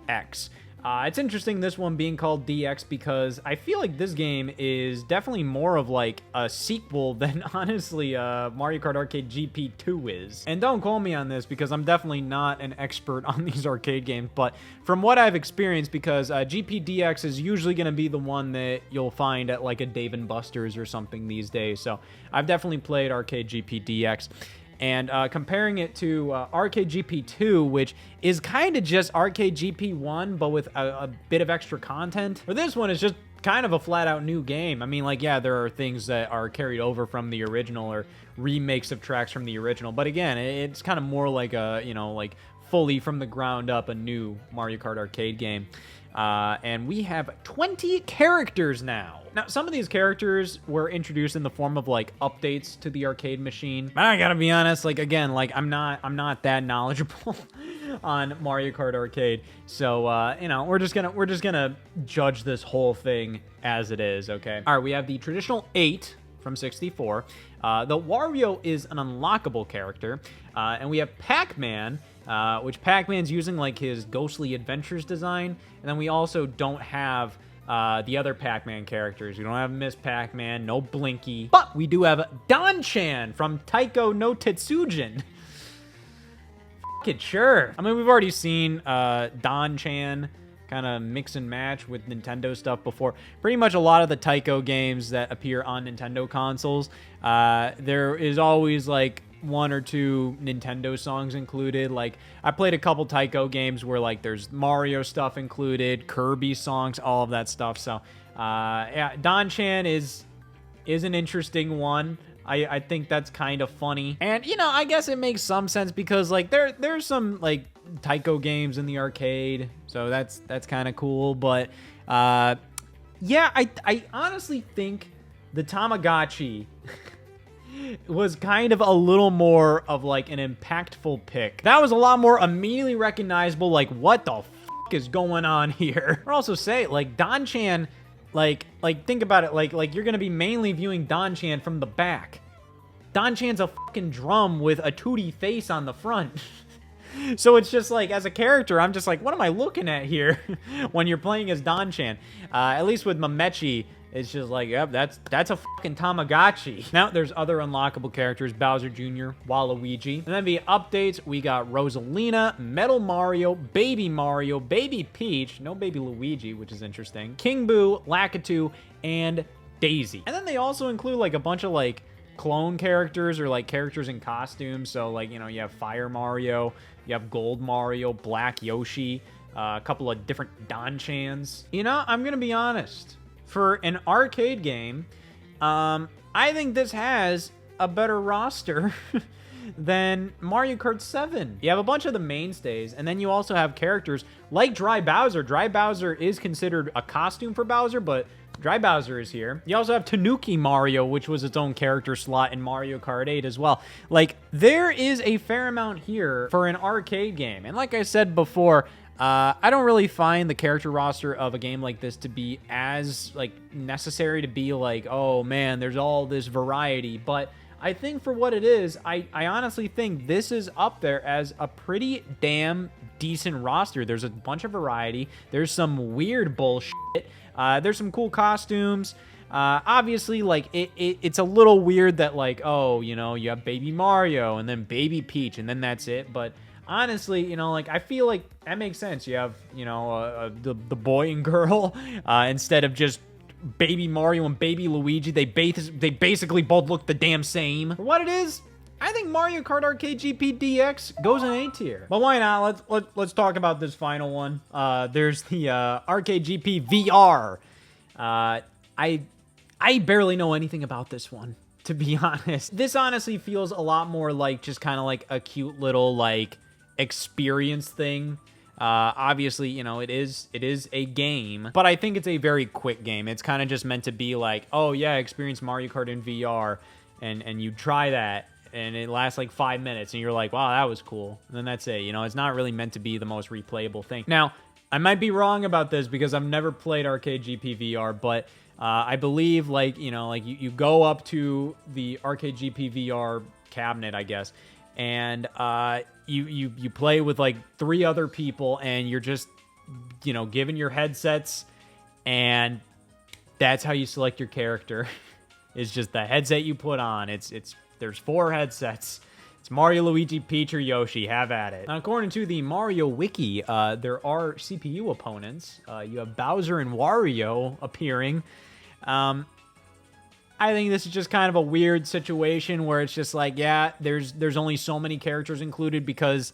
A: DX. It's interesting this one being called DX because I feel like this game is definitely more of like a sequel than honestly Mario Kart Arcade GP2 is. And don't quote me on this because I'm definitely not an expert on these arcade games, but from what I've experienced, because GP DX is usually going to be the one that you'll find at like a Dave & Buster's or something these days. So I've definitely played Arcade GP DX. And comparing it to Arcade GP2, which is kind of just Arcade GP1, but with a bit of extra content. For this one, it's just kind of a flat-out new game. I mean, like, yeah, there are things that are carried over from the original or remakes of tracks from the original. But again, it's kind of more like a, you know, like fully from the ground up a new Mario Kart arcade game. And we have 20 characters now. Now, some of these characters were introduced in the form of like updates to the arcade machine. But I gotta be honest, like again, like I'm not that knowledgeable on Mario Kart Arcade. So you know, we're just gonna judge this whole thing as it is, okay? All right, we have the traditional 8 from 64. The Wario is an unlockable character, and we have Pac-Man, which Pac-Man's using like his Ghostly Adventures design, and then we also don't have the other Pac-Man characters. We don't have Miss Pac-Man, no Blinky, but we do have Don-chan from Taiko no Tetsujin. F it, sure. I mean, we've already seen Don-chan kind of mix and match with Nintendo stuff before. Pretty much a lot of the Taiko games that appear on Nintendo consoles, there is always like 1 or 2 Nintendo songs included. Like I played a couple Taiko games where like there's Mario stuff included, Kirby songs, all of that stuff. So yeah, Don-chan is an interesting one. I think that's kind of funny. And you know, I guess it makes some sense because like there's some like Taiko games in the arcade, so that's kind of cool. But yeah, I honestly think the Tamagotchi was kind of a little more of like an impactful pick. That was a lot more immediately recognizable, like what the f is going on here. I'll also say like Don-chan, like think about it, like you're gonna be mainly viewing Don-chan from the back. Don-chan's a fucking drum with a tooty face on the front. So it's just like, as a character, I'm just like, what am I looking at here when you're playing as Don-chan? At least with Mamechi, it's just like, yep, that's a fucking Tamagotchi. Now, there's other unlockable characters, Bowser Jr., Waluigi. And then the updates, we got Rosalina, Metal Mario, Baby Peach, no Baby Luigi, which is interesting, King Boo, Lakitu, and Daisy. And then they also include like a bunch of like clone characters or like characters in costumes. So like, you know, you have Fire Mario, you have Gold Mario, Black Yoshi, a couple of different Don-chans. You know, I'm gonna be honest. For an arcade game, I think this has a better roster than Mario Kart 7. You have a bunch of the mainstays, and then you also have characters like Dry Bowser. Dry Bowser is considered a costume for Bowser, but Dry Bowser is here. You also have Tanuki Mario, which was its own character slot in Mario Kart 8 as well. Like, there is a fair amount here for an arcade game. And like I said before, I don't really find the character roster of a game like this to be as, like, necessary to be like, oh, man, there's all this variety. But I think for what it is, I honestly think this is up there as a pretty damn decent roster. There's a bunch of variety. There's some weird bullshit. There's some cool costumes. Obviously, like, it's a little weird that, like, oh, you know, you have Baby Mario and then Baby Peach and then that's it. But honestly, you know, like, I feel like that makes sense. You have, you know, the boy and girl instead of just Baby Mario and Baby Luigi. They basically both look the damn same. For what it is, I think Mario Kart Arcade GP DX goes in A tier. But why not? Let's talk about this final one. There's the Arcade GP VR. I barely know anything about this one, to be honest. This honestly feels a lot more like just kind of like a cute little like experience thing. Obviously, you know, it is a game, but I think it's a very quick game. It's kind of just meant to be like, oh yeah, experience Mario Kart in VR, and you try that, and it lasts like 5 minutes, and you're like, wow, that was cool. And then that's it. You know, it's not really meant to be the most replayable thing. Now, I might be wrong about this because I've never played Arcade GP VR, but I believe, like, you know, like you go up to the Arcade GP VR cabinet, I guess, and you play with like 3 other people, and you're just you know, given your headsets, and that's how you select your character. It's just the headset you put on. There's 4 headsets. It's Mario, Luigi, Peach, or Yoshi. Have at it. Now, according to the Mario Wiki, there are CPU opponents. You have Bowser and Wario appearing. I think this is just kind of a weird situation where it's just like, yeah, there's only so many characters included because,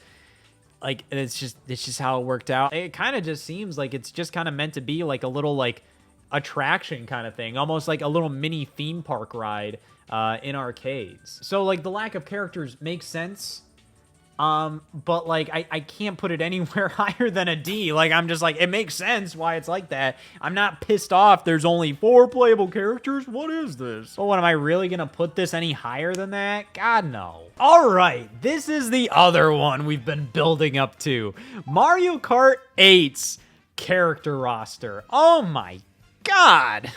A: like, it's just how it worked out. It kind of just seems like it's just kind of meant to be like a little like attraction kind of thing, almost like a little mini theme park ride in arcades. So like the lack of characters makes sense. But like I can't put it anywhere higher than a D. Like I'm just like, it makes sense why it's like that. I'm not pissed off there's only 4 playable characters. What is this? Oh, what, am I really gonna put this any higher than that? God, no. All right, this is the other one we've been building up to. Mario Kart 8's character roster. Oh my God.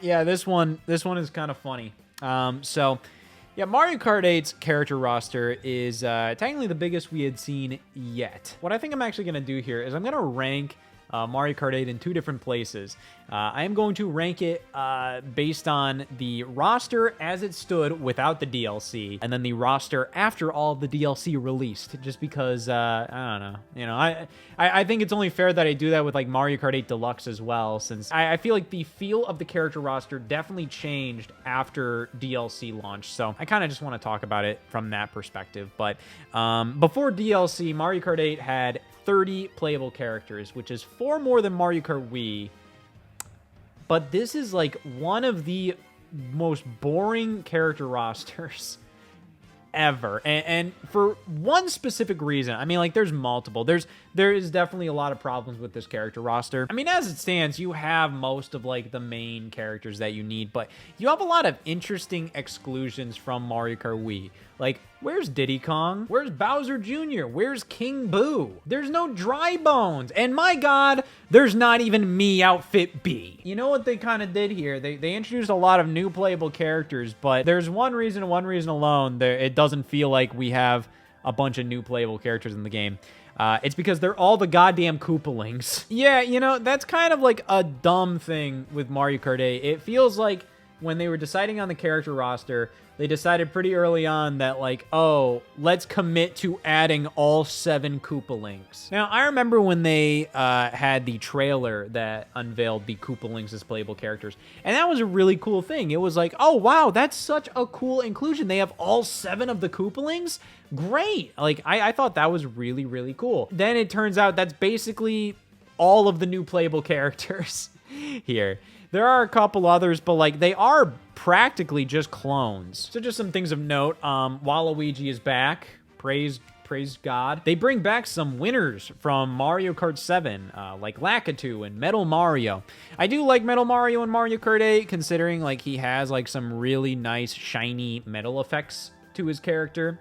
A: Yeah, this one is kind of funny. Yeah, Mario Kart 8's character roster is technically the biggest we had seen yet. What I think I'm actually going to do here is I'm going to rank Mario Kart 8 in 2 different places. I am going to rank it based on the roster as it stood without the DLC, and then the roster after all of the DLC released, just because, I don't know. You know, I think it's only fair that I do that with, like, Mario Kart 8 Deluxe as well, since I feel like the feel of the character roster definitely changed after DLC launched, so I kind of just want to talk about it from that perspective. But before DLC, Mario Kart 8 had 30 playable characters, which is 4 more than Mario Kart Wii. But this is like one of the most boring character rosters ever, and for one specific reason. I mean, like, there's multiple. There is definitely a lot of problems with this character roster. I mean, as it stands, you have most of, like, the main characters that you need, but you have a lot of interesting exclusions from Mario Kart Wii. Like, where's Diddy Kong? Where's Bowser Jr.? Where's King Boo? There's no Dry Bones. And my God, there's not even Me Outfit B. You know what they kind of did here? They introduced a lot of new playable characters, but there's one reason alone it doesn't feel like we have a bunch of new playable characters in the game. It's because they're all the goddamn Koopalings. Yeah, you know, that's kind of like a dumb thing with Mario Kart 8. It feels like when they were deciding on the character roster, they decided pretty early on that, like, oh, let's commit to adding all 7 Koopalings. Now, I remember when they had the trailer that unveiled the Koopalings as playable characters, and that was a really cool thing. It was like, oh, wow, that's such a cool inclusion. They have all 7 of the Koopalings? Great. Like, I thought that was really, really cool. Then it turns out that's basically all of the new playable characters here. There are a couple others, but, like, they are practically just clones. So just some things of note. Waluigi is back. Praise God. They bring back some winners from Mario Kart 7, like Lakitu and Metal Mario. I do like Metal Mario and Mario Kart 8, considering, like, he has, like, some really nice, shiny metal effects to his character.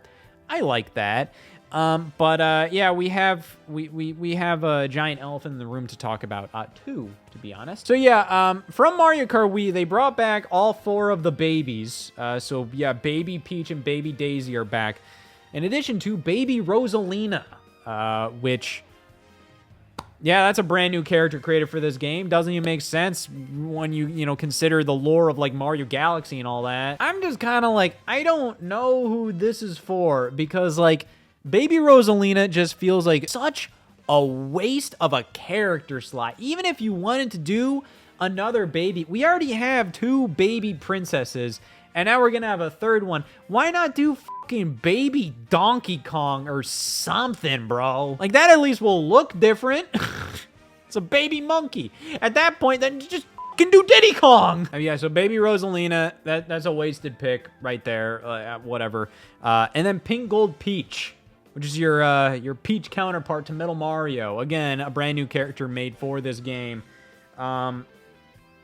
A: I like that. Yeah, we have a giant elephant in the room to talk about, too, to be honest. So yeah, from Mario Kart Wii, they brought back all 4 of the babies. So yeah, Baby Peach and Baby Daisy are back, in addition to Baby Rosalina, which, yeah, that's a brand new character created for this game. Doesn't even make sense when you know, consider the lore of, like, Mario Galaxy and all that. I'm just kind of like, I don't know who this is for, because, like, Baby Rosalina just feels like such a waste of a character slot. Even if you wanted to do another baby, we already have 2 baby princesses, and now we're gonna have a 3rd one. Why not do fucking Baby Donkey Kong or something, bro? Like, that at least will look different. It's a baby monkey. At that point, then just can do Diddy Kong. Yeah, so Baby Rosalina, that's a wasted pick right there. Whatever. And then Pink Gold Peach, which is your Peach counterpart to Metal Mario. Again, a brand new character made for this game. Oh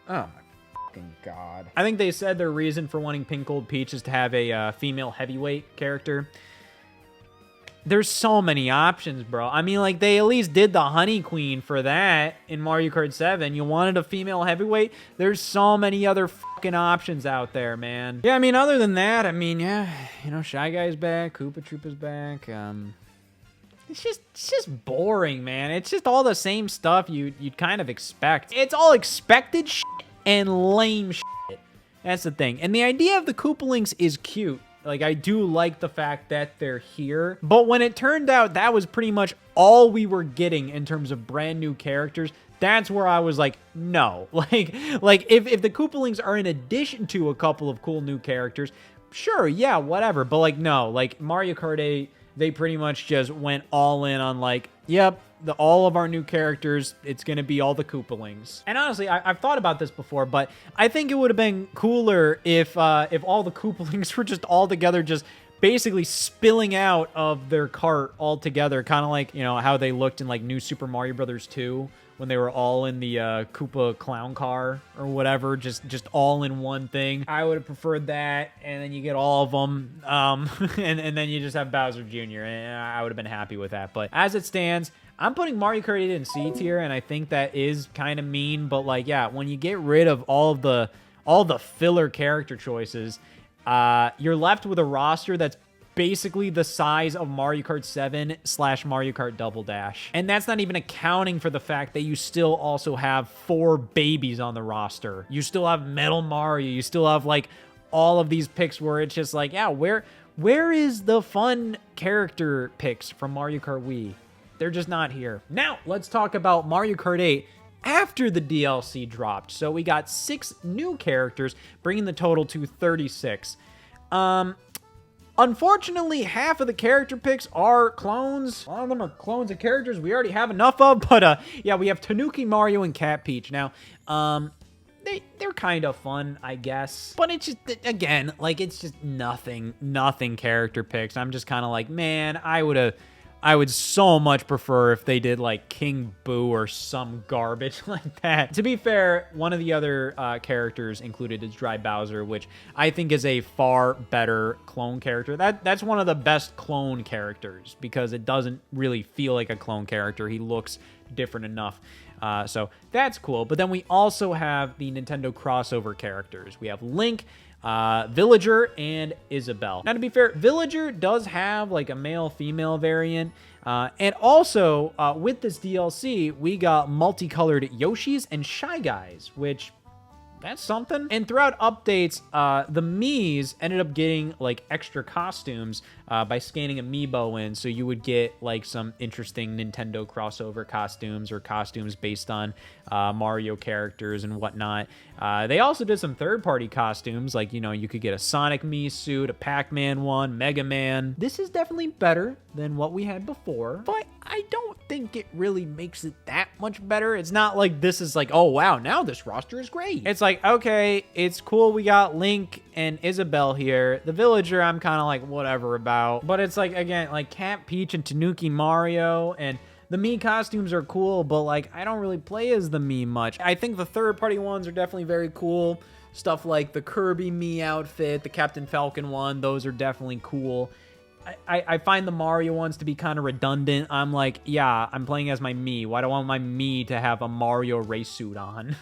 A: my fucking God. I think they said their reason for wanting Pink Gold Peach is to have a female heavyweight character. There's so many options, bro. I mean, like, they at least did the Honey Queen for that in Mario Kart 7. You wanted a female heavyweight? There's so many other fucking options out there, man. Yeah, I mean, other than that, I mean, yeah, you know, Shy Guy's back, Koopa Troopa's back. it's just boring, man. It's just all the same stuff you'd kind of expect. It's all expected shit and lame shit. That's the thing. And the idea of the Koopalings is cute. Like, I do like the fact that they're here. But when it turned out that was pretty much all we were getting in terms of brand new characters, that's where I was like, no. Like if the Koopalings are in addition to a couple of cool new characters, sure, yeah, whatever. But, like, no. Like, Mario Kart 8, they pretty much just went all in on, like, yep, all of our new characters, it's going to be all the Koopalings. And honestly, I've thought about this before, but I think it would have been cooler if all the Koopalings were just all together, just basically spilling out of their cart all together, kind of like, you know, how they looked in, like, New Super Mario Bros. 2, when they were all in the Koopa clown car or whatever, just all in one thing. I would have preferred that, and then you get all of them, and then you just have Bowser Jr., and I would have been happy with that. But as it stands, I'm putting Mario Kart 8 in C tier, and I think that is kind of mean, but, like, yeah, when you get rid of all the filler character choices, you're left with a roster that's basically the size of Mario Kart 7 / Mario Kart Double Dash. And that's not even accounting for the fact that you still also have 4 babies on the roster. You still have Metal Mario. You still have, like, all of these picks where it's just like, yeah, where is the fun character picks from Mario Kart Wii? They're just not here. Now, let's talk about Mario Kart 8 after the DLC dropped. So we got 6 new characters, bringing the total to 36. Unfortunately, half of the character picks are clones. A lot of them are clones of characters we already have enough of, but yeah, we have Tanuki Mario and Cat Peach. Now, they're kind of fun, I guess. But it's just, again, like, it's just nothing character picks. I'm just kind of like, man, I would so much prefer if they did, like, King Boo or some garbage like that. To be fair, one of the other characters included is Dry Bowser, which I think is a far better clone character. That's one of the best clone characters because it doesn't really feel like a clone character. He looks different enough. So that's cool. But then we also have the Nintendo crossover characters. We have Link, Villager, and Isabelle. Now, to be fair, Villager does have, like, a male-female variant. And also, with this DLC, we got multicolored Yoshis and Shy Guys, which, that's something. And throughout updates, the Miis ended up getting, like, extra costumes by scanning Amiibo in, so you would get, like, some interesting Nintendo crossover costumes or costumes based on Mario characters and whatnot. They also did some third-party costumes, like, you know, you could get a Sonic Mii suit, a Pac-Man one, Mega Man. This is definitely better than what we had before, but I don't think it really makes it that much better. It's not like this is like, oh, wow, now this roster is great. It's like, okay, it's cool we got Link and Isabelle here. The Villager, I'm kind of like, whatever about. But it's like, again, like Cat Peach and Tanuki Mario, and the Mii costumes are cool, but, like, I don't really play as the Mii much. I think the third-party ones are definitely very cool. Stuff like the Kirby Mii outfit, the Captain Falcon one, those are definitely cool. I find the Mario ones to be kind of redundant. I'm like, yeah, I'm playing as my Mii. Why do I want my Mii to have a Mario race suit on?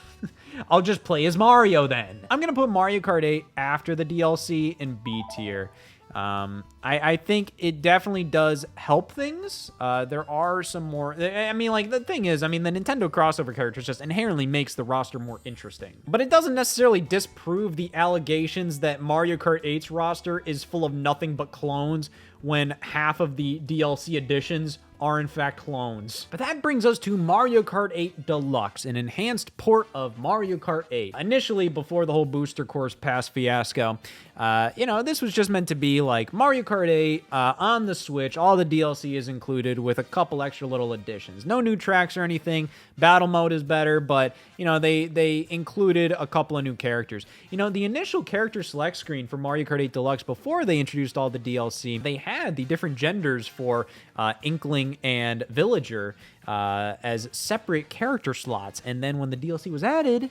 A: I'll just play as Mario then. I'm going to put Mario Kart 8 after the DLC in B tier. I think it definitely does help things. There are some more, I mean, like, the thing is, I mean, the Nintendo crossover characters just inherently makes the roster more interesting, but it doesn't necessarily disprove the allegations that Mario Kart 8's roster is full of nothing but clones when half of the DLC additions are in fact clones. But that brings us to Mario Kart 8 Deluxe, an enhanced port of Mario Kart 8. Initially, before the whole Booster Course Pass fiasco, you know, this was just meant to be like Mario Kart 8 on the Switch. All the DLC is included with a couple extra little additions. No new tracks or anything. Battle mode is better, but, you know, they included a couple of new characters. You know, the initial character select screen for Mario Kart 8 Deluxe, before they introduced all the DLC, they had the different genders for Inkling and Villager as separate character slots, and then when the DLC was added,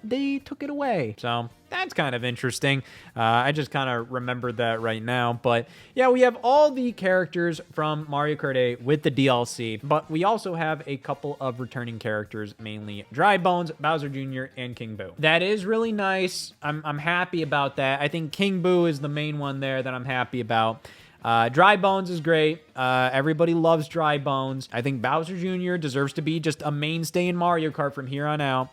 A: they took it away. So that's kind of interesting. I just kind of remembered that right now. But yeah, we have all the characters from Mario Kart 8 with the DLC, but we also have a couple of returning characters, mainly Dry Bones, Bowser Jr., and King Boo. That is really nice. I'm happy about that. I think King Boo is the main one there that I'm happy about. Dry Bones is great. Everybody loves Dry Bones. I think Bowser Jr. deserves to be just a mainstay in Mario Kart from here on out.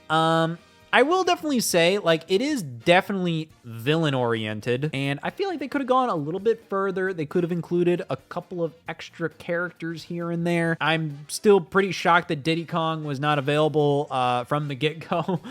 A: I will definitely say, like, it is definitely villain-oriented, and I feel like they could have gone a little bit further. They could have included a couple of extra characters here and there. I'm still pretty shocked that Diddy Kong was not available from the get-go.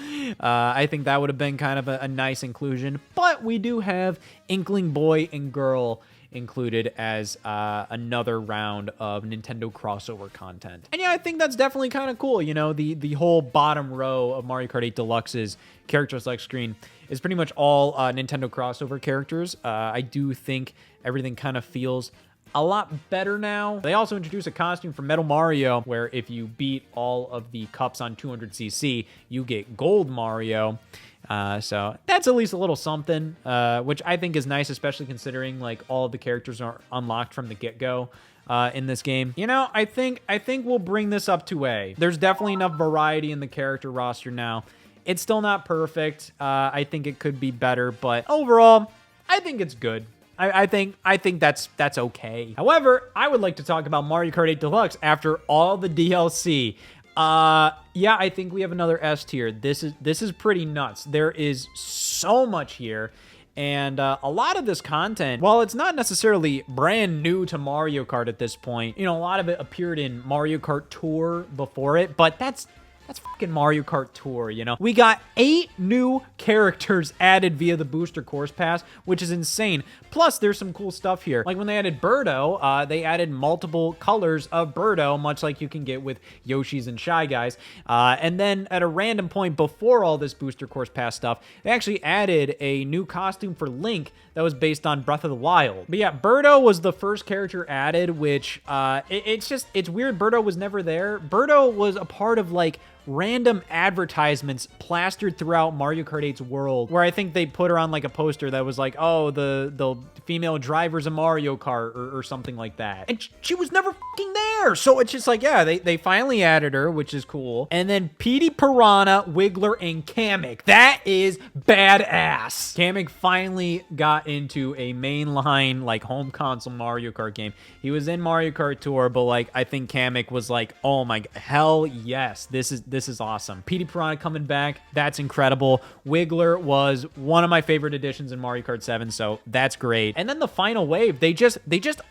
A: I think that would have been kind of a nice inclusion, but we do have Inkling Boy and Girl included as another round of Nintendo crossover content. And yeah, I think that's definitely kind of cool. You know, the whole bottom row of Mario Kart 8 Deluxe's character select screen is pretty much all Nintendo crossover characters. I do think everything kind of feels a lot better now. They also introduced a costume for Metal Mario where if you beat all of the cups on 200cc, you get Gold Mario. So that's at least a little something, which I think is nice, especially considering like all of the characters are unlocked from the get-go in this game. You know, I think we'll bring this up to A. There's definitely enough variety in the character roster now. It's still not perfect. I think it could be better, but overall, I think it's good. I think that's okay. However, I would like to talk about Mario Kart 8 Deluxe after all the DLC. Yeah, I think we have another S tier. This is pretty nuts. There is so much here, and a lot of this content, while it's not necessarily brand new to Mario Kart at this point, you know, a lot of it appeared in Mario Kart Tour before it, but that's fucking Mario Kart Tour, you know? We got 8 new characters added via the Booster Course Pass, which is insane. Plus, there's some cool stuff here. Like when they added Birdo, they added multiple colors of Birdo, much like you can get with Yoshi's and Shy Guys. And then at a random point before all this Booster Course Pass stuff, they actually added a new costume for Link that was based on Breath of the Wild. But yeah, Birdo was the first character added, which it's weird. Birdo was never there. Birdo was a part of like random advertisements plastered throughout Mario Kart 8's world, where I think they put her on like a poster that was like, oh, the female drivers of Mario Kart or something like that. And she was never fucking there. So it's just like, yeah, they finally added her, which is cool. And then Petey Piranha, Wiggler, and Kamek. That is badass. Kamek finally got into a mainline, like, home console Mario Kart game. He was in Mario Kart Tour, but, like, I think Kamek was like, oh my, hell yes, this is awesome. Petey Piranha coming back, that's incredible. Wiggler was one of my favorite additions in Mario Kart 7, so that's great. And then the final wave, they just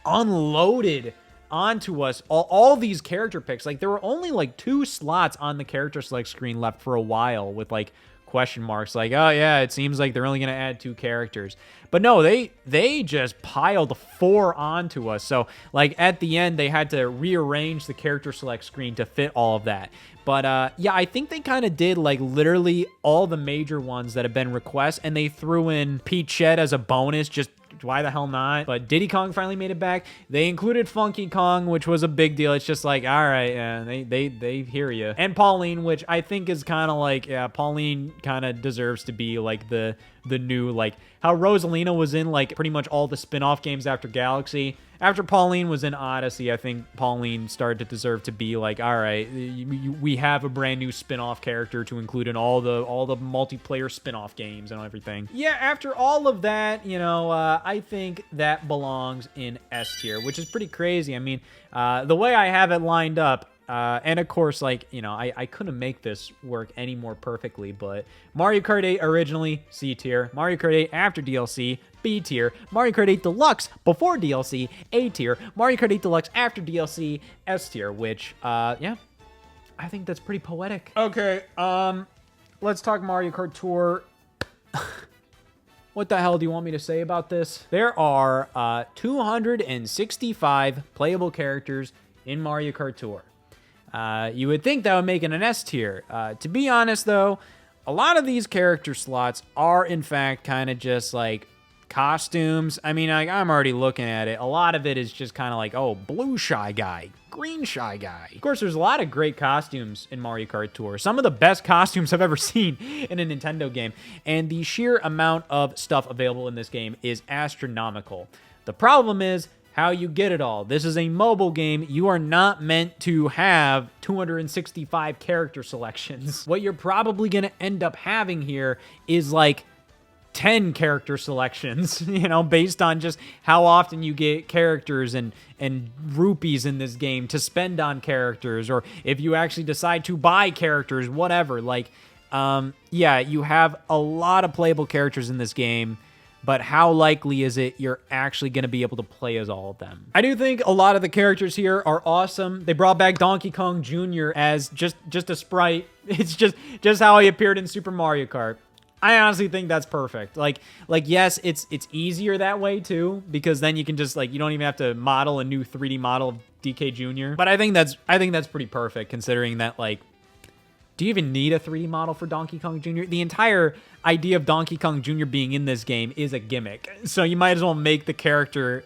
A: unloaded onto us all these character picks. Like, there were only like 2 slots on the character select screen left for a while with like question marks, like, oh yeah, it seems like they're only gonna add 2 characters. But no, they just piled 4 onto us. So like at the end, they had to rearrange the character select screen to fit all of that. But yeah, I think they kind of did like literally all the major ones that have been requests, and they threw in Pete Shed as a bonus, just why the hell not? But Diddy Kong finally made it back. They included Funky Kong, which was a big deal. It's just like, all right, yeah, they hear you. And Pauline, which I think is kind of like, yeah, Pauline kind of deserves to be like the new, like how Rosalina was in like pretty much all the spin-off games after Galaxy. After Pauline was in Odyssey, I think Pauline started to deserve to be like, all right, we have a brand new spin-off character to include in all the multiplayer spin-off games and everything. Yeah, after all of that, you know, I think that belongs in S tier, which is pretty crazy. I mean, the way I have it lined up, and of course, like, you know, I couldn't make this work any more perfectly, but Mario Kart 8 originally, C tier. Mario Kart 8 after DLC, B tier. Mario Kart 8 Deluxe before DLC, A tier. Mario Kart 8 Deluxe after DLC, S tier, which, yeah, I think that's pretty poetic. Okay, let's talk Mario Kart Tour. What the hell do you want me to say about this? There are 265 playable characters in Mario Kart Tour. You would think that would make it an S tier. To be honest, though, a lot of these character slots are, in fact, kind of just, like, costumes. I mean, I'm already looking at it. A lot of it is just kind of like, oh, blue Shy Guy, green Shy Guy. Of course, there's a lot of great costumes in Mario Kart Tour. Some of the best costumes I've ever seen in a Nintendo game. And the sheer amount of stuff available in this game is astronomical. The problem is how you get it all. This is a mobile game. You are not meant to have 265 character selections. What you're probably going to end up having here is like 10 character selections, you know, based on just how often you get characters and rupees in this game to spend on characters, or if you actually decide to buy characters, whatever. Like, yeah, you have a lot of playable characters in this game, but how likely is it you're actually going to be able to play as all of them? I do think a lot of the characters here are awesome. They brought back Donkey Kong Jr. as just a sprite. It's just how he appeared in Super Mario Kart. I honestly think that's perfect. Like yes, it's easier that way too, because then you can just you don't even have to model a new 3D model of DK Jr. But I think that's pretty perfect, considering that do you even need a 3D model for Donkey Kong Jr.? The entire idea of Donkey Kong Jr. being in this game is a gimmick. So you might as well make the character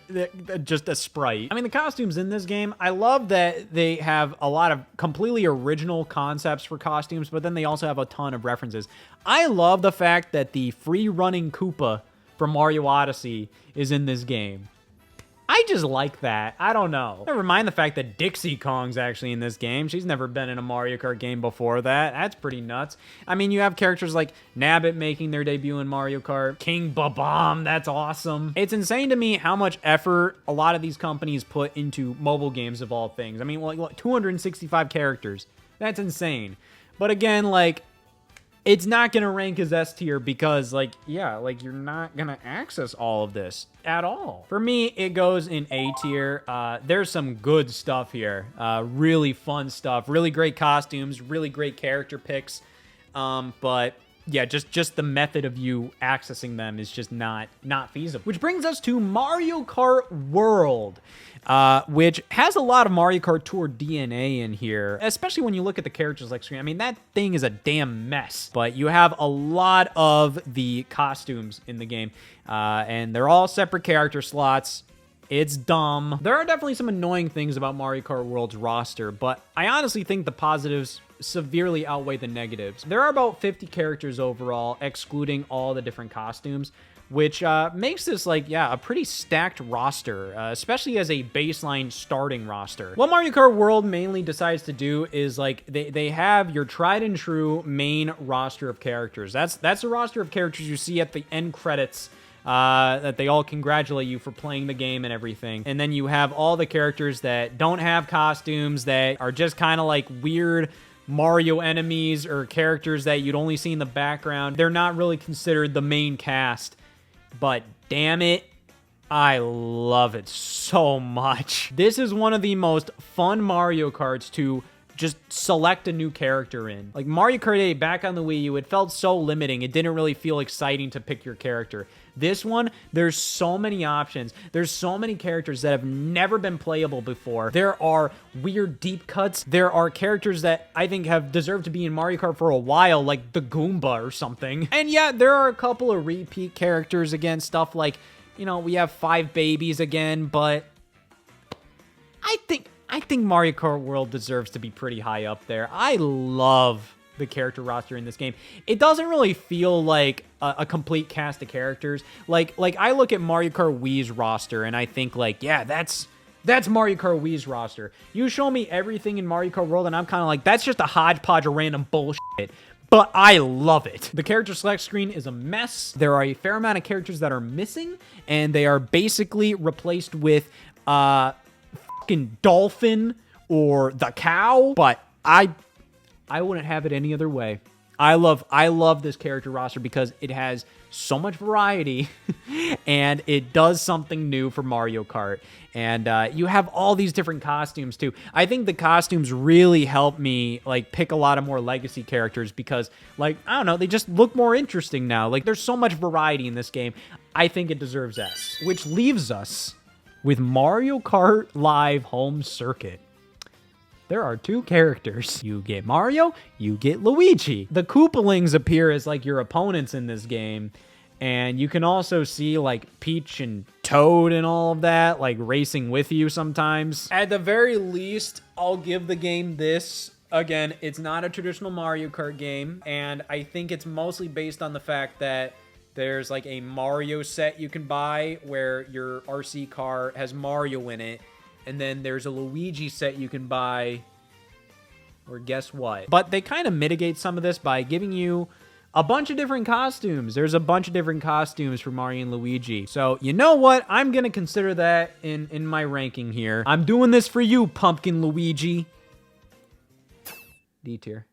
A: just a sprite. I mean, the costumes in this game, I love that they have a lot of completely original concepts for costumes, but then they also have a ton of references. I love the fact that the free-running Koopa from Mario Odyssey is in this game. I just like that. I don't know. Never mind the fact that Dixie Kong's actually in this game. She's never been in a Mario Kart game before that. That's pretty nuts. I mean, you have characters like Nabbit making their debut in Mario Kart. King Babam, that's awesome. It's insane to me how much effort a lot of these companies put into mobile games of all things. I mean, 265 characters. That's insane. But again, it's not going to rank as S tier because, you're not going to access all of this at all. For me, it goes in A tier. There's some good stuff here. Really fun stuff. Really great costumes. Really great character picks. But yeah, just the method of you accessing them is just not feasible. Which brings us to Mario Kart World, which has a lot of Mario Kart Tour DNA in here, especially when you look at the characters screen. I mean, that thing is a damn mess, but you have a lot of the costumes in the game, and they're all separate character slots. It's dumb. There are definitely some annoying things about Mario Kart World's roster, but I honestly think the positives severely outweigh the negatives. There are about 50 characters overall, excluding all the different costumes, which makes this a pretty stacked roster, especially as a baseline starting roster. What Mario Kart World mainly decides to do is they have your tried and true main roster of characters. That's the roster of characters you see at the end credits, that they all congratulate you for playing the game and everything. And then you have all the characters that don't have costumes, that are just kind of weird Mario enemies or characters that you'd only see in the background. They're not really considered the main cast, but damn it, I love it so much. This is one of the most fun Mario Karts to just select a new character in. Mario Kart 8 back on the Wii U, it felt so limiting. It didn't really feel exciting to pick your character. This one, there's so many options. There's so many characters that have never been playable before. There are weird deep cuts. There are characters that I think have deserved to be in Mario Kart for a while, like the Goomba or something. And yeah, there are a couple of repeat characters again, stuff we have 5 Babies again, but I think Mario Kart World deserves to be pretty high up there. I love the character roster in this game. It doesn't really feel like a complete cast of characters. I look at Mario Kart Wii's roster and I think yeah, that's Mario Kart Wii's roster. You show me everything in Mario Kart World and I'm kind of that's just a hodgepodge of random bullshit. But I love it. The character select screen is a mess. There are a fair amount of characters that are missing, and they are basically replaced with fucking Dolphin or the cow. But I wouldn't have it any other way. I love this character roster because it has so much variety and it does something new for Mario Kart. And you have all these different costumes too. I think the costumes really help me pick a lot of more legacy characters because I don't know, they just look more interesting now. There's so much variety in this game. I think it deserves S. Which leaves us with Mario Kart Live Home Circuit. There are 2 characters. You get Mario, you get Luigi. The Koopalings appear as your opponents in this game. And you can also see Peach and Toad and all of that, racing with you sometimes. At the very least, I'll give the game this. Again, it's not a traditional Mario Kart game. And I think it's mostly based on the fact that there's a Mario set you can buy where your RC car has Mario in it. And then there's a Luigi set you can buy, or guess what? But they kind of mitigate some of this by giving you a bunch of different costumes. There's a bunch of different costumes for Mario and Luigi. So you know what? I'm going to consider that in my ranking here. I'm doing this for you, Pumpkin Luigi. D tier.